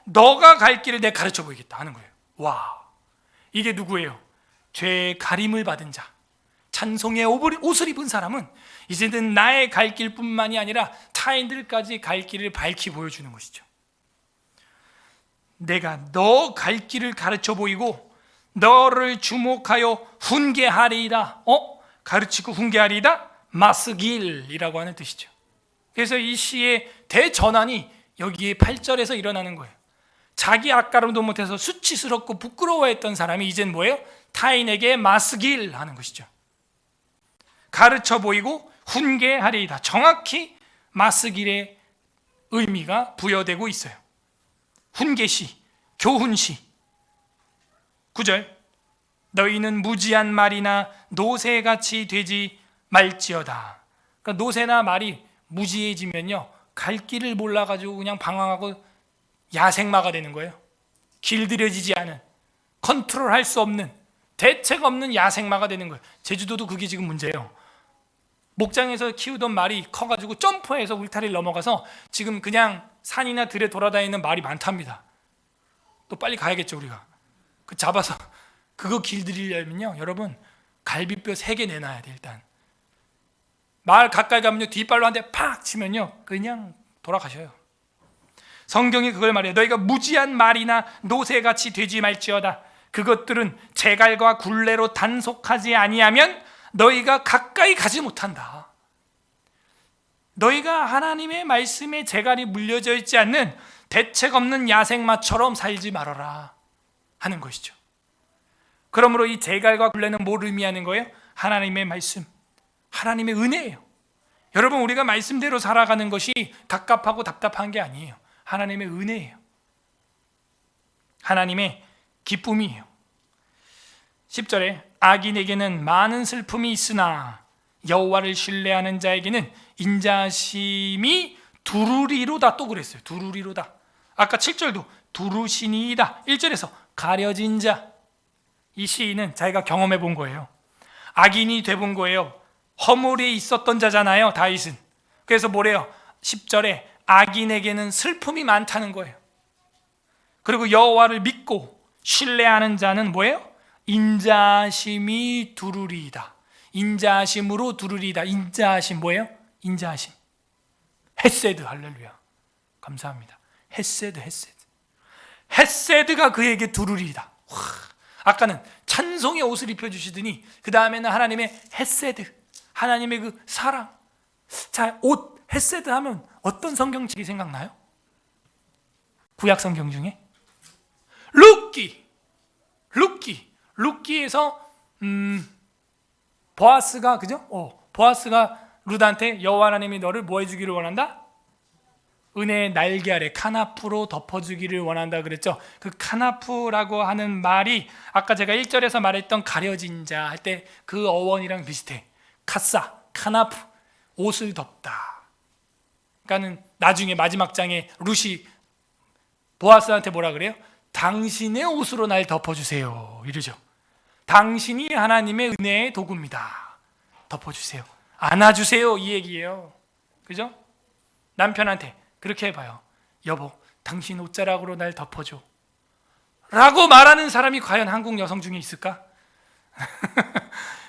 너가 갈 길을 내가 가르쳐 보이겠다 하는 거예요. 와, 이게 누구예요? 죄의 가림을 받은 자, 찬송의 옷을 입은 사람은 이제는 나의 갈 길뿐만이 아니라 타인들까지 갈 길을 밝히 보여주는 것이죠. 내가 너 갈 길을 가르쳐 보이고 너를 주목하여 훈계하리이다. 가르치고 훈계하리이다. 마스길이라고 하는 뜻이죠. 그래서 이 시의 대전환이 여기에 8절에서 일어나는 거예요. 자기 앞가름도 못해서 수치스럽고 부끄러워했던 사람이 이젠 뭐예요? 타인에게 마스길 하는 것이죠. 가르쳐 보이고 훈계하리이다. 정확히 마스길의 의미가 부여되고 있어요. 훈계시, 교훈시. 9절, 너희는 무지한 말이나 노새같이 되지 말지어다. 그러니까 노새나 말이 무지해지면요, 갈 길을 몰라가지고 그냥 방황하고 야생마가 되는 거예요. 길들여지지 않은, 컨트롤할 수 없는, 대책 없는 야생마가 되는 거예요. 제주도도 그게 지금 문제예요. 목장에서 키우던 말이 커가지고 점프해서 울타리를 넘어가서 지금 그냥 산이나 들에 돌아다니는 말이 많답니다. 또 빨리 가야겠죠, 우리가. 그 잡아서 그거 길들이려면요, 여러분 갈비뼈 3개 내놔야 돼. 일단 말 가까이 가면요, 뒷발로 한 대 팍 치면요 그냥 돌아가셔요. 성경이 그걸 말해요. 너희가 무지한 말이나 노새같이 되지 말지어다. 그것들은 재갈과 굴레로 단속하지 아니하면 너희가 가까이 가지 못한다. 너희가 하나님의 말씀에 재갈이 물려져 있지 않는 대책 없는 야생마처럼 살지 말아라 하는 것이죠. 그러므로 이 재갈과 굴레는 뭘 의미하는 거예요? 하나님의 말씀, 하나님의 은혜예요. 여러분, 우리가 말씀대로 살아가는 것이 갑갑하고 답답한 게 아니에요. 하나님의 은혜예요. 하나님의 기쁨이에요. 10절에 악인에게는 많은 슬픔이 있으나 여호와를 신뢰하는 자에게는 인자심이 두루리로다. 또 그랬어요. 두루리로다. 아까 7절도 두루시니이다. 1절에서 가려진 자. 이 시인은 자기가 경험해 본 거예요. 악인이 돼 본 거예요. 허물이 있었던 자잖아요, 다윗은. 그래서 뭐래요? 10절에 악인에게는 슬픔이 많다는 거예요. 그리고 여호와를 믿고 신뢰하는 자는 뭐예요? 인자심이 두루리이다. 인자심으로 두루리이다. 인자심 뭐예요? 인자심. 헤세드. 할렐루야. 감사합니다. 헤세드. 헤세드가 그에게 두루리이다. 아까는 찬송의 옷을 입혀주시더니 그 다음에는 하나님의 헤세드, 하나님의 그 사랑. 자, 옷 헤세드 하면 어떤 성경책이 생각나요? 구약 성경 중에 룻기에서 보아스가, 그죠? 보아스가 룻한테 여호와 하나님이 너를 뭐 해주기를 원한다? 은혜의 날개 아래 카나프로 덮어주기를 원한다 그랬죠. 그 카나프라고 하는 말이 아까 제가 1절에서 말했던 가려진 자 할 때 그 어원이랑 비슷해. 카나프, 옷을 덮다. 그러니까는 나중에 마지막 장에 룻이 보아스한테 뭐라 그래요? 당신의 옷으로 날 덮어주세요 이러죠. 당신이 하나님의 은혜의 도구입니다. 덮어주세요, 안아주세요, 이 얘기예요. 그죠? 남편한테 그렇게 해봐요. 여보, 당신 옷자락으로 날 덮어줘 라고 말하는 사람이 과연 한국 여성 중에 있을까?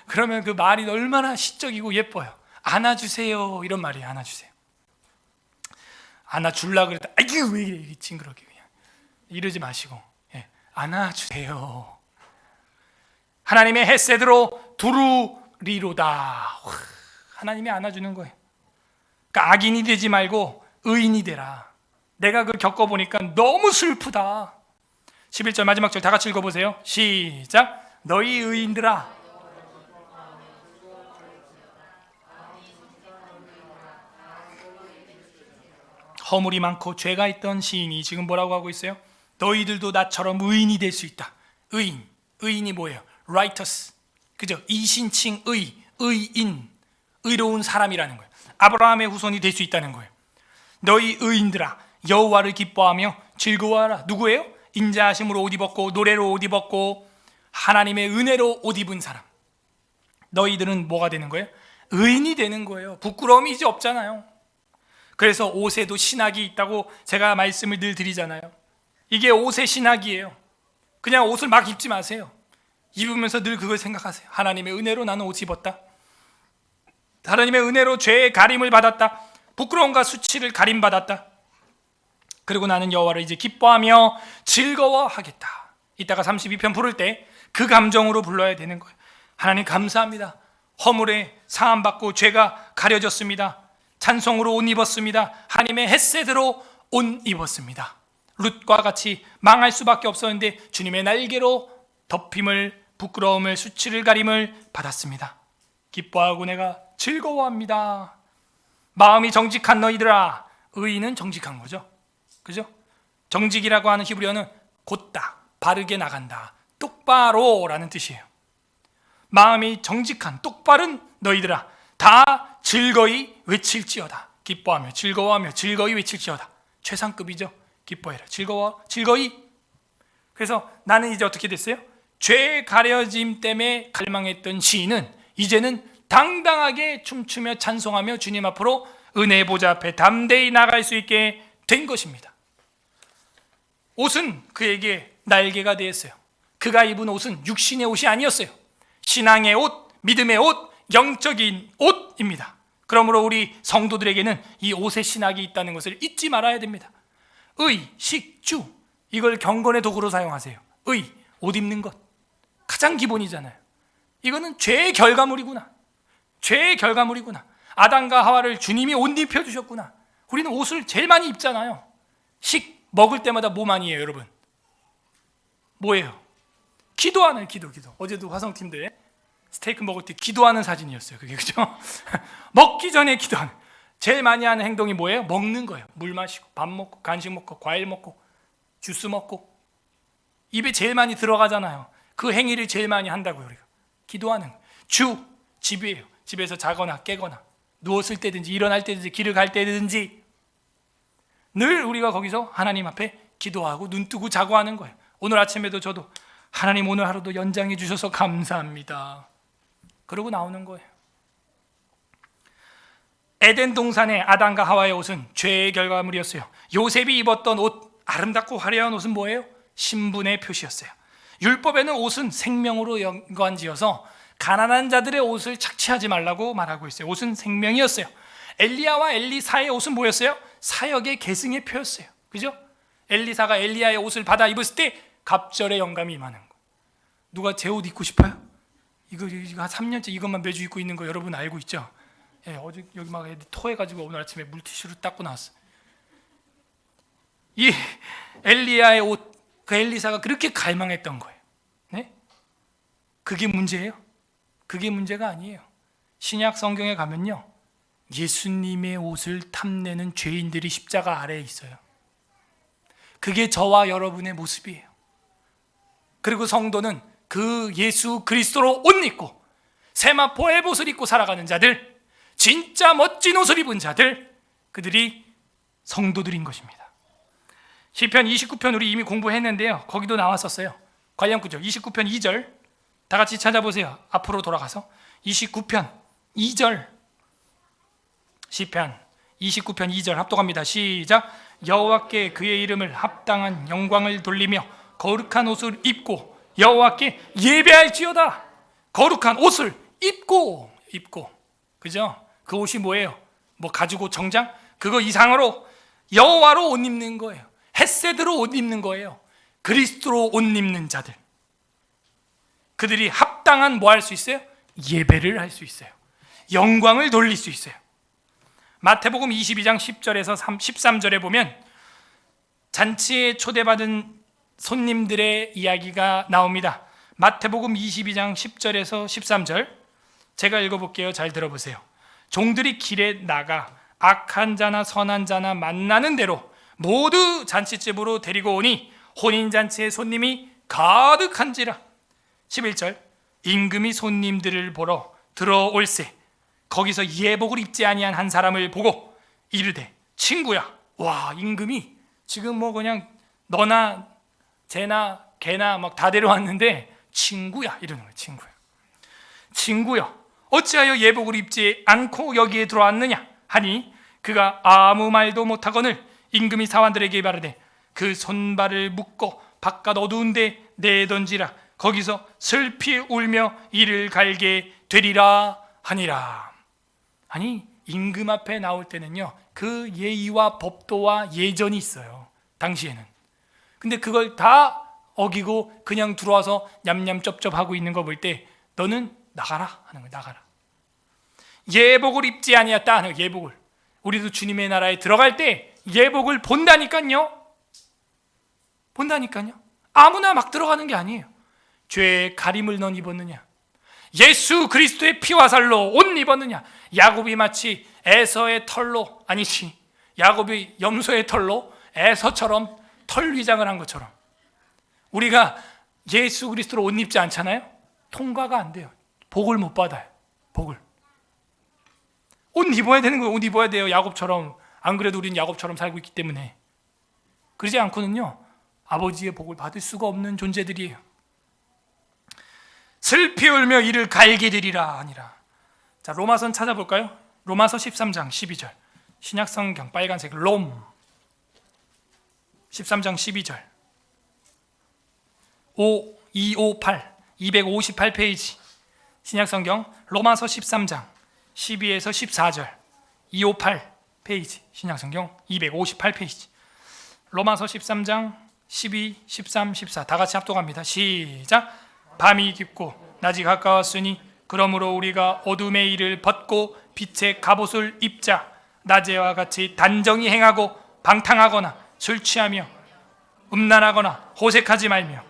그러면 그 말이 얼마나 시적이고 예뻐요. 안아주세요, 이런 말이에요. 안아주세요. 안아줄라 그랬다. 아이고 왜 이래 징그럽게 그냥 이러지 마시고, 안아주세요. 하나님의 헤세드로 두루리로다. 하나님이 안아주는 거예요. 그러니까 악인이 되지 말고 의인이 되라. 내가 그걸 겪어보니까 너무 슬프다. 11절 마지막 절 다 같이 읽어보세요. 시작. 너희 의인들아, 허물이 많고 죄가 있던 시인이 지금 뭐라고 하고 있어요? 너희들도 나처럼 의인이 될 수 있다. 의인이 뭐예요? righteous, 그죠? 이신칭 의인. 의로운 사람이라는 거예요. 아브라함의 후손이 될 수 있다는 거예요. 너희 의인들아 여호와를 기뻐하며 즐거워하라. 누구예요? 인자하심으로 옷 입었고 노래로 옷 입었고 하나님의 은혜로 옷 입은 사람. 너희들은 뭐가 되는 거예요? 의인이 되는 거예요. 부끄러움이 이제 없잖아요. 그래서 옷에도 신학이 있다고 제가 말씀을 늘 드리잖아요. 이게 옷의 신학이에요. 그냥 옷을 막 입지 마세요. 입으면서 늘 그걸 생각하세요. 하나님의 은혜로 나는 옷 입었다. 하나님의 은혜로 죄의 가림을 받았다. 부끄러움과 수치를 가림받았다. 그리고 나는 여호와를 이제 기뻐하며 즐거워하겠다. 이따가 32편 부를 때 그 감정으로 불러야 되는 거예요. 하나님 감사합니다. 허물에 사함받고 죄가 가려졌습니다. 찬송으로 옷 입었습니다. 하나님의 헷세대로 옷 입었습니다. 룻과 같이 망할 수밖에 없었는데 주님의 날개로 덮임을, 부끄러움을, 수치를 가림을 받았습니다. 기뻐하고 내가 즐거워합니다. 마음이 정직한 너희들아. 의인은 정직한 거죠. 그죠? 정직이라고 하는 히브리어는 곧다, 바르게 나간다, 똑바로라는 뜻이에요. 마음이 정직한 똑바른 너희들아 다 즐거이 외칠지어다. 기뻐하며 즐거워하며 즐거이 외칠지어다. 최상급이죠. 기뻐해라. 즐거이. 그래서 나는 이제 어떻게 됐어요? 죄 가려짐 때문에 갈망했던 시인은 이제는 당당하게 춤추며 찬송하며 주님 앞으로 은혜의 보좌 앞에 담대히 나갈 수 있게 된 것입니다. 옷은 그에게 날개가 되었어요. 그가 입은 옷은 육신의 옷이 아니었어요. 신앙의 옷, 믿음의 옷, 영적인 옷입니다. 그러므로 우리 성도들에게는 이 옷의 신학이 있다는 것을 잊지 말아야 됩니다. 의, 식, 주, 이걸 경건의 도구로 사용하세요. 의, 옷 입는 것 가장 기본이잖아요. 이거는 죄의 결과물이구나. 죄의 결과물이구나. 아담과 하와를 주님이 옷 입혀주셨구나. 우리는 옷을 제일 많이 입잖아요. 식, 먹을 때마다 뭐 많이 해요 여러분? 뭐예요? 기도하는 기도. 어제도 화성팀들 스테이크 먹을 때 기도하는 사진이었어요. 그게 그죠? 먹기 전에 기도하는. 제일 많이 하는 행동이 뭐예요? 먹는 거예요. 물 마시고 밥 먹고 간식 먹고 과일 먹고 주스 먹고 입에 제일 많이 들어가잖아요. 그 행위를 제일 많이 한다고요. 우리가 기도하는 거예요. 주, 집이에요. 집에서 자거나 깨거나 누웠을 때든지 일어날 때든지 길을 갈 때든지 늘 우리가 거기서 하나님 앞에 기도하고 눈 뜨고 자고 하는 거예요. 오늘 아침에도 저도 하나님 오늘 하루도 연장해 주셔서 감사합니다. 그러고 나오는 거예요. 에덴 동산의 아담과 하와의 옷은 죄의 결과물이었어요. 요셉이 입었던 옷, 아름답고 화려한 옷은 뭐예요? 신분의 표시였어요. 율법에는 옷은 생명으로 연관지어서 가난한 자들의 옷을 착취하지 말라고 말하고 있어요. 옷은 생명이었어요. 엘리야와 엘리사의 옷은 뭐였어요? 사역의 계승의 표였어요. 그죠? 엘리사가 엘리야의 옷을 받아 입었을 때 갑절의 영감이 임하는 거. 누가 제 옷 입고 싶어요? 이거 한 3년째 이것만 매주 입고 있는 거 여러분 알고 있죠? 예, 어제 여기 막 토해가지고 오늘 아침에 물티슈로 닦고 나왔어. 이 엘리야의 옷, 그 엘리사가 그렇게 갈망했던 거예요. 네? 그게 문제예요? 그게 문제가 아니에요. 신약 성경에 가면요, 예수님의 옷을 탐내는 죄인들이 십자가 아래에 있어요. 그게 저와 여러분의 모습이에요. 그리고 성도는 그 예수 그리스도로 옷 입고 세마포의 옷을 입고 살아가는 자들, 진짜 멋진 옷을 입은 자들, 그들이 성도들인 것입니다. 시편 29편 우리 이미 공부했는데요, 거기도 나왔었어요. 관련 구절 29편 2절 다 같이 찾아보세요. 앞으로 돌아가서 29편 2절, 시편 29편 2절 합독합니다. 시작. 여호와께 그의 이름을 합당한 영광을 돌리며 거룩한 옷을 입고 여호와께 예배할지어다. 거룩한 옷을 입고, 그죠? 그 옷이 뭐예요? 뭐 가지고 정장? 그거 이상으로 여호와로 옷 입는 거예요. 헷세드로 옷 입는 거예요. 그리스도로 옷 입는 자들, 그들이 합당한 뭐 할 수 있어요? 예배를 할 수 있어요. 영광을 돌릴 수 있어요. 마태복음 22장 10절에서 13절에 보면 잔치에 초대받은 손님들의 이야기가 나옵니다. 마태복음 22장 10절에서 13절 제가 읽어볼게요. 잘 들어보세요. 종들이 길에 나가 악한 자나 선한 자나 만나는 대로 모두 잔치집으로 데리고 오니 혼인잔치에 손님이 가득한지라. 11절 임금이 손님들을 보러 들어올세 거기서 예복을 입지 아니한 한 사람을 보고 이르되 친구야. 와, 임금이 지금 뭐 그냥 너나 쟤나 걔나 막 다 데려왔는데 친구야 이러는 거예요. 친구야 어찌하여 예복을 입지 않고 여기에 들어왔느냐 하니 그가 아무 말도 못하거늘 임금이 사환들에게 말하되 그 손발을 묶어 바깥 어두운 데 내던지라. 거기서 슬피 울며 이를 갈게 되리라 하니라. 아니, 임금 앞에 나올 때는요, 그 예의와 법도와 예전이 있어요, 당시에는. 근데 그걸 다 어기고 그냥 들어와서 냠냠쩝쩝하고 있는 거 볼 때 너는 나가라 하는 거예요. 나가라. 예복을 입지 아니었다 하는 거예요. 예복을. 우리도 주님의 나라에 들어갈 때 예복을 본다니까요. 아무나 막 들어가는 게 아니에요. 죄의 가림을 넌 입었느냐? 예수 그리스도의 피와 살로 옷 입었느냐? 야곱이 마치 에서의 털로, 아니지, 야곱이 염소의 털로 에서처럼 털 위장을 한 것처럼 우리가 예수 그리스도로 옷 입지 않잖아요? 통과가 안 돼요. 복을 못 받아요. 복을. 옷 입어야 되는 거예요. 옷 입어야 돼요. 야곱처럼. 안 그래도 우리는 야곱처럼 살고 있기 때문에. 그러지 않고는요, 아버지의 복을 받을 수가 없는 존재들이에요. 슬피 울며 이를 갈게 되리라 하니라. 자, 로마서 찾아볼까요? 로마서 13장 12절. 신약성경 빨간색 롬 13장 12절 258페이지 신약성경 로마서 13장 12에서 14절 258페이지 신약성경 258페이지 로마서 13장 12, 13, 14 다 같이 합독합니다. 시작. 밤이 깊고 낮이 가까웠으니 그러므로 우리가 어둠의 일을 벗고 빛의 갑옷을 입자. 낮에와 같이 단정히 행하고 방탕하거나 술 취하며 음란하거나 호색하지 말며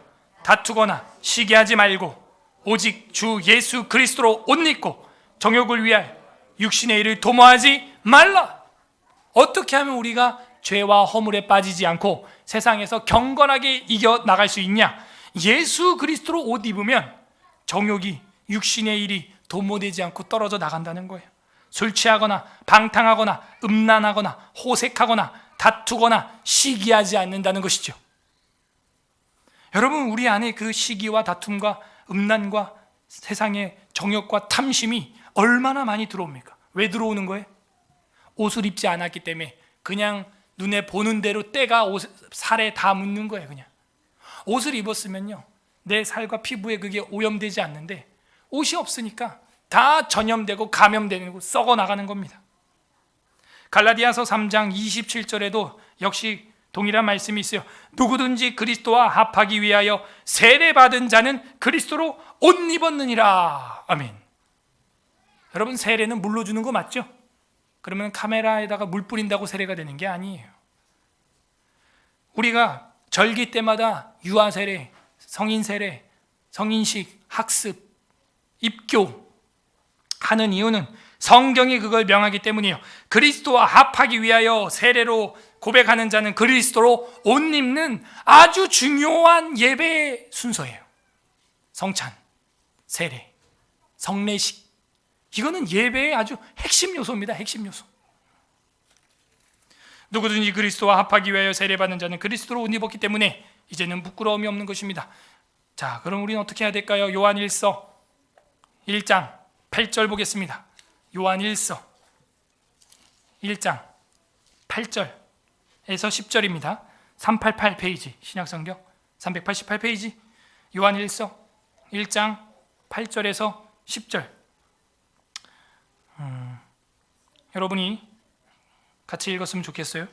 다투거나 시기하지 말고 오직 주 예수 그리스도로 옷 입고 정욕을 위하여 육신의 일을 도모하지 말라. 어떻게 하면 우리가 죄와 허물에 빠지지 않고 세상에서 경건하게 이겨나갈 수 있냐? 예수 그리스도로 옷 입으면 정욕이, 육신의 일이 도모되지 않고 떨어져 나간다는 거예요. 술 취하거나 방탕하거나 음란하거나 호색하거나 다투거나 시기하지 않는다는 것이죠. 여러분, 우리 안에 그 시기와 다툼과 음란과 세상의 정욕과 탐심이 얼마나 많이 들어옵니까? 왜 들어오는 거예요? 옷을 입지 않았기 때문에 그냥 눈에 보는 대로 때가 살에 다 묻는 거예요. 그냥 옷을 입었으면요, 내 살과 피부에 그게 오염되지 않는데 옷이 없으니까 다 전염되고 감염되고 썩어 나가는 겁니다. 갈라디아서 3장 27절에도 역시 동일한 말씀이 있어요. 누구든지 그리스도와 합하기 위하여 세례받은 자는 그리스도로 옷 입었느니라. 아멘. 여러분, 세례는 물로 주는 거 맞죠? 그러면 카메라에다가 물 뿌린다고 세례가 되는 게 아니에요. 우리가 절기 때마다 유아 세례, 성인 세례, 성인식, 학습, 입교 하는 이유는 성경이 그걸 명하기 때문이에요. 그리스도와 합하기 위하여 세례로 고백하는 자는 그리스도로 옷 입는 아주 중요한 예배 순서예요. 성찬, 세례, 성례식, 이거는 예배의 아주 핵심 요소입니다. 핵심 요소. 누구든지 그리스도와 합하기 위하여 세례받는 자는 그리스도로 옷 입었기 때문에 이제는 부끄러움이 없는 것입니다. 자, 그럼 우리는 어떻게 해야 될까요? 요한일서 1장 8절 보겠습니다. 요한일서 1장 8절에서 10절입니다. 388페이지 신약성경 388페이지 요한일서 1장 8절에서 10절. 여러분이 같이 읽었으면 좋겠어요.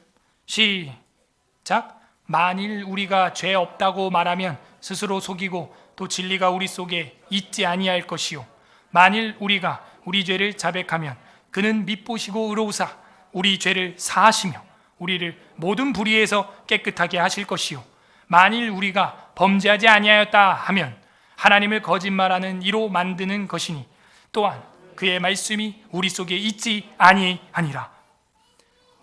시작. 만일 우리가 죄 없다고 말하면 스스로 속이고 또 진리가 우리 속에 있지 아니할 것이요, 만일 우리가 우리 죄를 자백하면 그는 밉보시고 의로우사 우리 죄를 사하시며 우리를 모든 불의에서 깨끗하게 하실 것이요, 만일 우리가 범죄하지 아니하였다 하면 하나님을 거짓말하는 이로 만드는 것이니 또한 그의 말씀이 우리 속에 있지 아니하니라.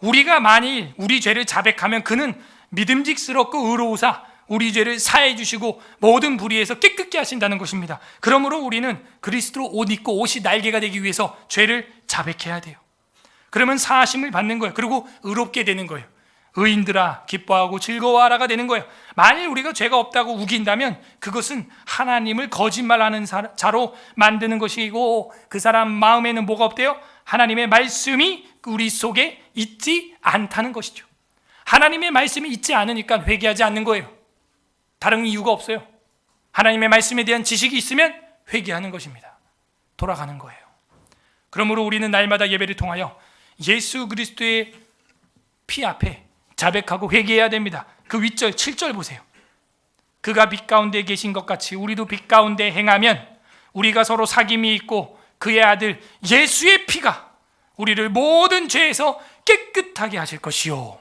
우리가 만일 우리 죄를 자백하면 그는 믿음직스럽고 의로우사 우리 죄를 사해 주시고 모든 불의에서 깨끗게 하신다는 것입니다. 그러므로 우리는 그리스도로 옷 입고 옷이 날개가 되기 위해서 죄를 자백해야 돼요. 그러면 사하심을 받는 거예요. 그리고 의롭게 되는 거예요. 의인들아 기뻐하고 즐거워하라가 되는 거예요. 만일 우리가 죄가 없다고 우긴다면 그것은 하나님을 거짓말하는 자로 만드는 것이고, 그 사람 마음에는 뭐가 없대요? 하나님의 말씀이 우리 속에 있지 않다는 것이죠. 하나님의 말씀이 있지 않으니까 회개하지 않는 거예요. 다른 이유가 없어요. 하나님의 말씀에 대한 지식이 있으면 회개하는 것입니다. 돌아가는 거예요. 그러므로 우리는 날마다 예배를 통하여 예수 그리스도의 피 앞에 자백하고 회개해야 됩니다. 그 윗절 7절 보세요. 그가 빛 가운데 계신 것 같이 우리도 빛 가운데 행하면 우리가 서로 사귐이 있고 그의 아들 예수의 피가 우리를 모든 죄에서 깨끗하게 하실 것이요.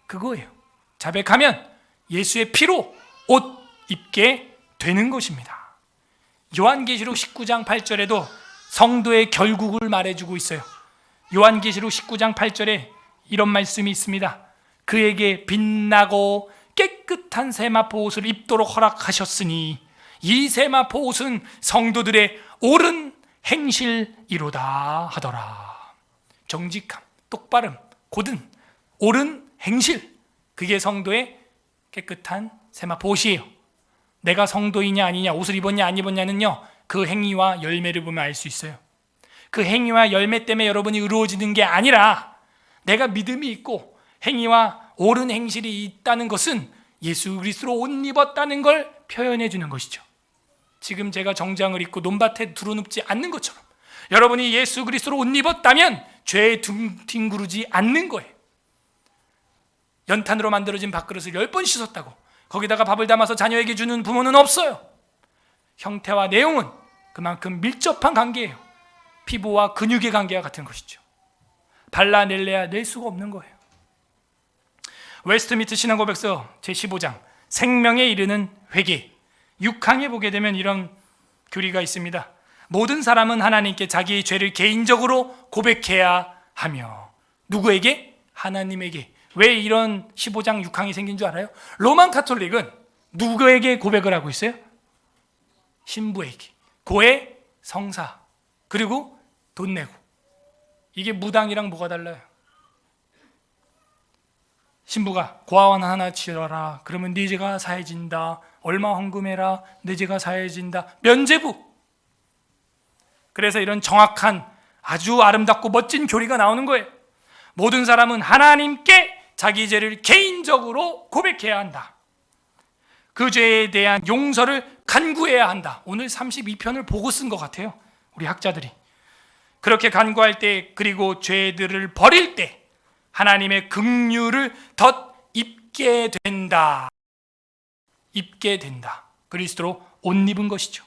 그거예요. 자백하면 예수의 피로 옷 입게 되는 것입니다. 요한계시록 19장 8절에도 성도의 결국을 말해주고 있어요. 요한계시록 19장 8절에 이런 말씀이 있습니다. 그에게 빛나고 깨끗한 세마포 옷을 입도록 허락하셨으니 이 세마포 옷은 성도들의 옳은 행실이로다 하더라. 정직함, 똑바름, 고든, 옳은 행실, 그게 성도의 깨끗한 세마포 옷이에요. 내가 성도이냐 아니냐, 옷을 입었냐 안 입었냐는요, 그 행위와 열매를 보면 알 수 있어요. 그 행위와 열매 때문에 여러분이 의로워지는 게 아니라 내가 믿음이 있고 행위와 옳은 행실이 있다는 것은 예수 그리스도로 옷 입었다는 걸 표현해 주는 것이죠. 지금 제가 정장을 입고 논밭에 두루눕지 않는 것처럼 여러분이 예수 그리스도로 옷 입었다면 죄에 뒹구르지 않는 거예요. 연탄으로 만들어진 밥그릇을 10번 씻었다고 거기다가 밥을 담아서 자녀에게 주는 부모는 없어요. 형태와 내용은 그만큼 밀접한 관계예요. 피부와 근육의 관계와 같은 것이죠. 발라낼래야 낼 수가 없는 거예요. 웨스트미트 신앙고백서 제15장 생명에 이르는 회개 6항에 보게 되면 이런 교리가 있습니다. 모든 사람은 하나님께 자기의 죄를 개인적으로 고백해야 하며, 누구에게? 하나님에게. 왜 이런 15장 6항이 생긴 줄 알아요? 로만 카톨릭은 누구에게 고백을 하고 있어요? 신부에게. 고해 성사, 그리고 돈 내고. 이게 무당이랑 뭐가 달라요? 신부가 고아원 하나 지어라, 그러면 네 죄가 사해진다. 얼마 헌금해라, 네 죄가 사해진다. 면죄부. 그래서 이런 정확한 아주 아름답고 멋진 교리가 나오는 거예요. 모든 사람은 하나님께 자기 죄를 개인적으로 고백해야 한다. 그 죄에 대한 용서를 간구해야 한다. 오늘 32편을 보고 쓴 것 같아요, 우리 학자들이. 그렇게 간구할 때, 그리고 죄들을 버릴 때 하나님의 긍휼을 덧 입게 된다. 입게 된다. 그리스도로 옷 입은 것이죠.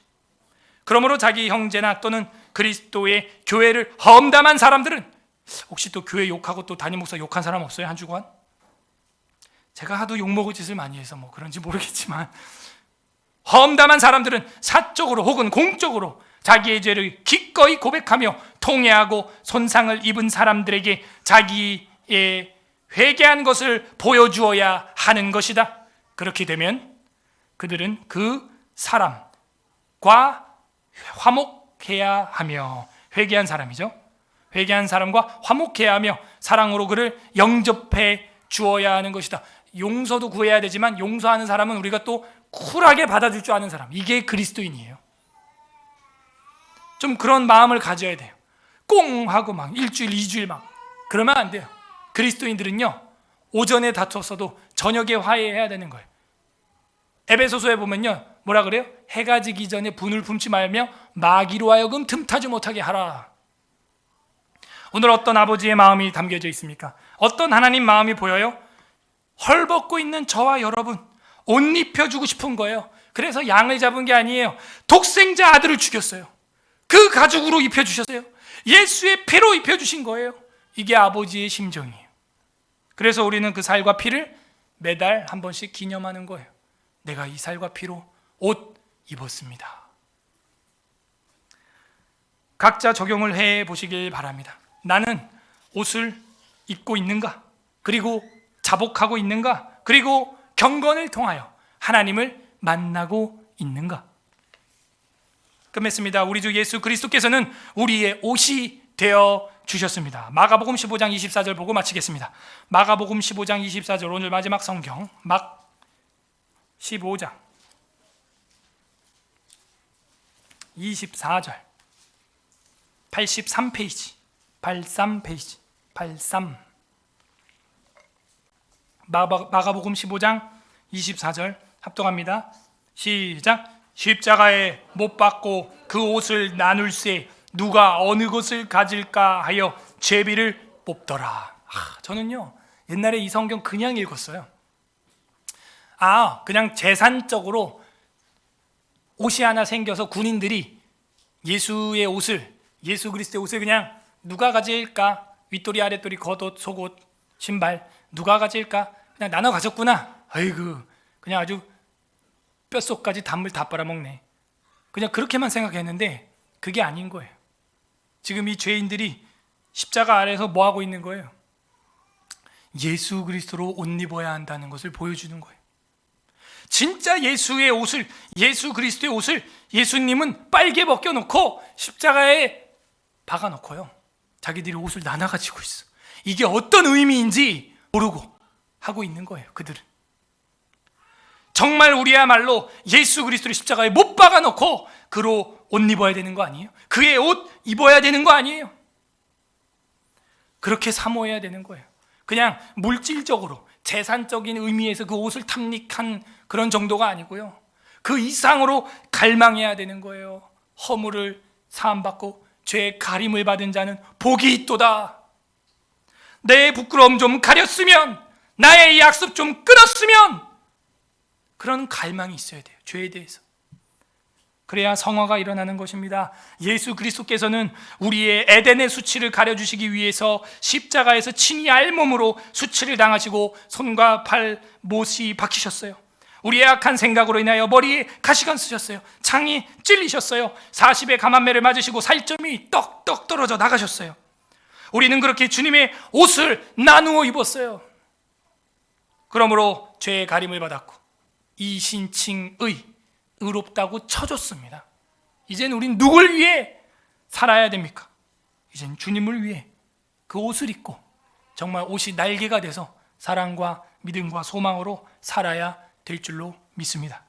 그러므로 자기 형제나 또는 그리스도의 교회를 험담한 사람들은, 혹시 또 교회 욕하고 또 담임 목사 욕한 사람 없어요? 한 주간? 제가 하도 욕먹을 짓을 많이 해서 뭐 그런지 모르겠지만, 험담한 사람들은 사적으로 혹은 공적으로 자기의 죄를 기꺼이 고백하며 통회하고 손상을 입은 사람들에게 자기의 회개한 것을 보여주어야 하는 것이다. 그렇게 되면 그들은 그 사람과 화목해야 하며, 회개한 사람이죠. 회개한 사람과 화목해야 하며 사랑으로 그를 영접해 주어야 하는 것이다. 용서도 구해야 되지만 용서하는 사람은 우리가 또 쿨하게 받아줄 줄 아는 사람, 이게 그리스도인이에요. 좀 그런 마음을 가져야 돼요. 꽁 하고 막 일주일, 2주일 막 그러면 안 돼요. 그리스도인들은요, 오전에 다퉜어도 저녁에 화해해야 되는 거예요. 에베소서에 보면요, 뭐라 그래요? 해가 지기 전에 분을 품지 말며 마귀로 하여금 틈타지 못하게 하라. 오늘 어떤 아버지의 마음이 담겨져 있습니까? 어떤 하나님 마음이 보여요? 헐벗고 있는 저와 여러분 옷 입혀주고 싶은 거예요. 그래서 양을 잡은 게 아니에요. 독생자 아들을 죽였어요. 그 가죽으로 입혀주셨어요. 예수의 피로 입혀주신 거예요. 이게 아버지의 심정이에요. 그래서 우리는 그 살과 피를 매달 한 번씩 기념하는 거예요. 내가 이 살과 피로 옷 입었습니다. 각자 적용을 해보시길 바랍니다. 나는 옷을 입고 있는가? 그리고 자복하고 있는가? 그리고 경건을 통하여 하나님을 만나고 있는가? 끝맺습니다. 우리 주 예수 그리스도께서는 우리의 옷이 되어 주셨습니다. 마가복음 15장 24절 보고 마치겠습니다. 마가복음 15장 24절, 오늘 마지막 성경 막 15장 24절 83페이지 83 마가복음 15장 24절 합독합니다. 시작. 십자가에 못 박고 그 옷을 나눌세 누가 어느 것을 가질까 하여 제비를 뽑더라. 저는요 옛날에 이 성경 그냥 읽었어요. 그냥 재산적으로 옷이 하나 생겨서 군인들이 예수의 옷을, 예수 그리스도의 옷을 그냥 누가 가질까, 윗도리 아랫도리 겉옷 속옷 신발 누가 가질까 그냥 나눠 가졌구나. 아이고 그냥 아주 뼛속까지 단물 다 빨아먹네. 그냥 그렇게만 생각했는데 그게 아닌 거예요. 지금 이 죄인들이 십자가 아래에서 뭐 하고 있는 거예요? 예수 그리스도로 옷 입어야 한다는 것을 보여주는 거예요. 진짜 예수의 옷을, 예수 그리스도의 옷을 예수님은 빨개 벗겨놓고 십자가에 박아놓고요 자기들이 옷을 나눠 가지고 있어. 이게 어떤 의미인지 모르고 하고 있는 거예요. 그들은 정말 우리야말로 예수 그리스도를 십자가에 못 박아놓고 그로 옷 입어야 되는 거 아니에요? 그의 옷 입어야 되는 거 아니에요? 그렇게 사모해야 되는 거예요. 그냥 물질적으로 재산적인 의미에서 그 옷을 탐닉한 그런 정도가 아니고요 그 이상으로 갈망해야 되는 거예요. 허물을 사함받고 죄의 가림을 받은 자는 복이 있도다. 내 부끄러움 좀 가렸으면, 나의 약속 좀 끊었으면, 그런 갈망이 있어야 돼요. 죄에 대해서. 그래야 성화가 일어나는 것입니다. 예수 그리스도께서는 우리의 에덴의 수치를 가려주시기 위해서 십자가에서 친히 알몸으로 수치를 당하시고 손과 발, 못이 박히셨어요. 우리의 악한 생각으로 인하여 머리에 가시관 쓰셨어요. 창이 찔리셨어요. 40의 감한매를 맞으시고 살점이 떡떡 떨어져 나가셨어요. 우리는 그렇게 주님의 옷을 나누어 입었어요. 그러므로 죄의 가림을 받았고 이신칭의, 의롭다고 쳐줬습니다. 이젠 우린 누굴 위해 살아야 됩니까? 이젠 주님을 위해 그 옷을 입고 정말 옷이 날개가 돼서 사랑과 믿음과 소망으로 살아야 될 줄로 믿습니다.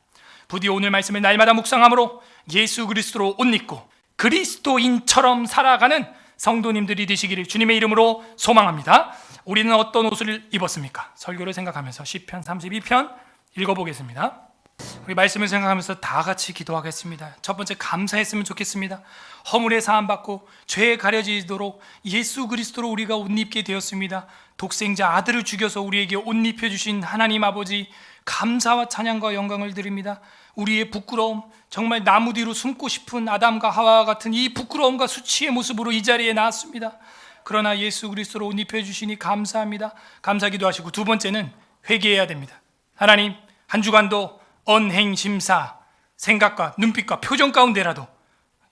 부디 오늘 말씀을 날마다 묵상함으로 예수 그리스도로 옷 입고 그리스도인처럼 살아가는 성도님들이 되시기를 주님의 이름으로 소망합니다. 우리는 어떤 옷을 입었습니까? 설교를 생각하면서 시편 32편 읽어보겠습니다. 우리 말씀을 생각하면서 다 같이 기도하겠습니다. 첫 번째, 감사했으면 좋겠습니다. 허물에 사함받고 죄에 가려지도록 예수 그리스도로 우리가 옷 입게 되었습니다. 독생자 아들을 죽여서 우리에게 옷 입혀주신 하나님 아버지, 감사와 찬양과 영광을 드립니다. 우리의 부끄러움, 정말 나무 뒤로 숨고 싶은 아담과 하와와 같은 이 부끄러움과 수치의 모습으로 이 자리에 나왔습니다. 그러나 예수 그리스도로 옷 입혀주시니 감사합니다. 감사기도 하시고, 두 번째는 회개해야 됩니다. 하나님, 한 주간도 언행심사, 생각과 눈빛과 표정 가운데라도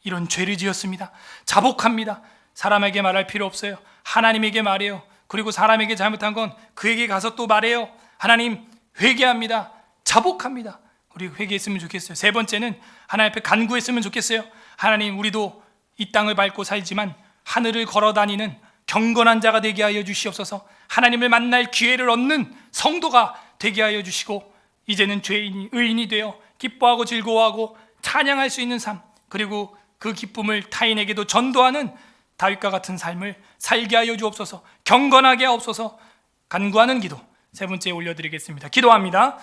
이런 죄를 지었습니다. 자복합니다. 사람에게 말할 필요 없어요. 하나님에게 말해요. 그리고 사람에게 잘못한 건 그에게 가서 또 말해요. 하나님, 회개합니다. 자복합니다. 우리 회개했으면 좋겠어요. 세 번째는 하나님 앞에 간구했으면 좋겠어요. 하나님, 우리도 이 땅을 밟고 살지만 하늘을 걸어다니는 경건한 자가 되게 하여 주시옵소서. 하나님을 만날 기회를 얻는 성도가 되게 하여 주시고, 이제는 죄인이 의인이 되어 기뻐하고 즐거워하고 찬양할 수 있는 삶, 그리고 그 기쁨을 타인에게도 전도하는 다윗과 같은 삶을 살게 하여 주옵소서. 경건하게 하옵소서. 간구하는 기도 세 번째 올려드리겠습니다. 기도합니다.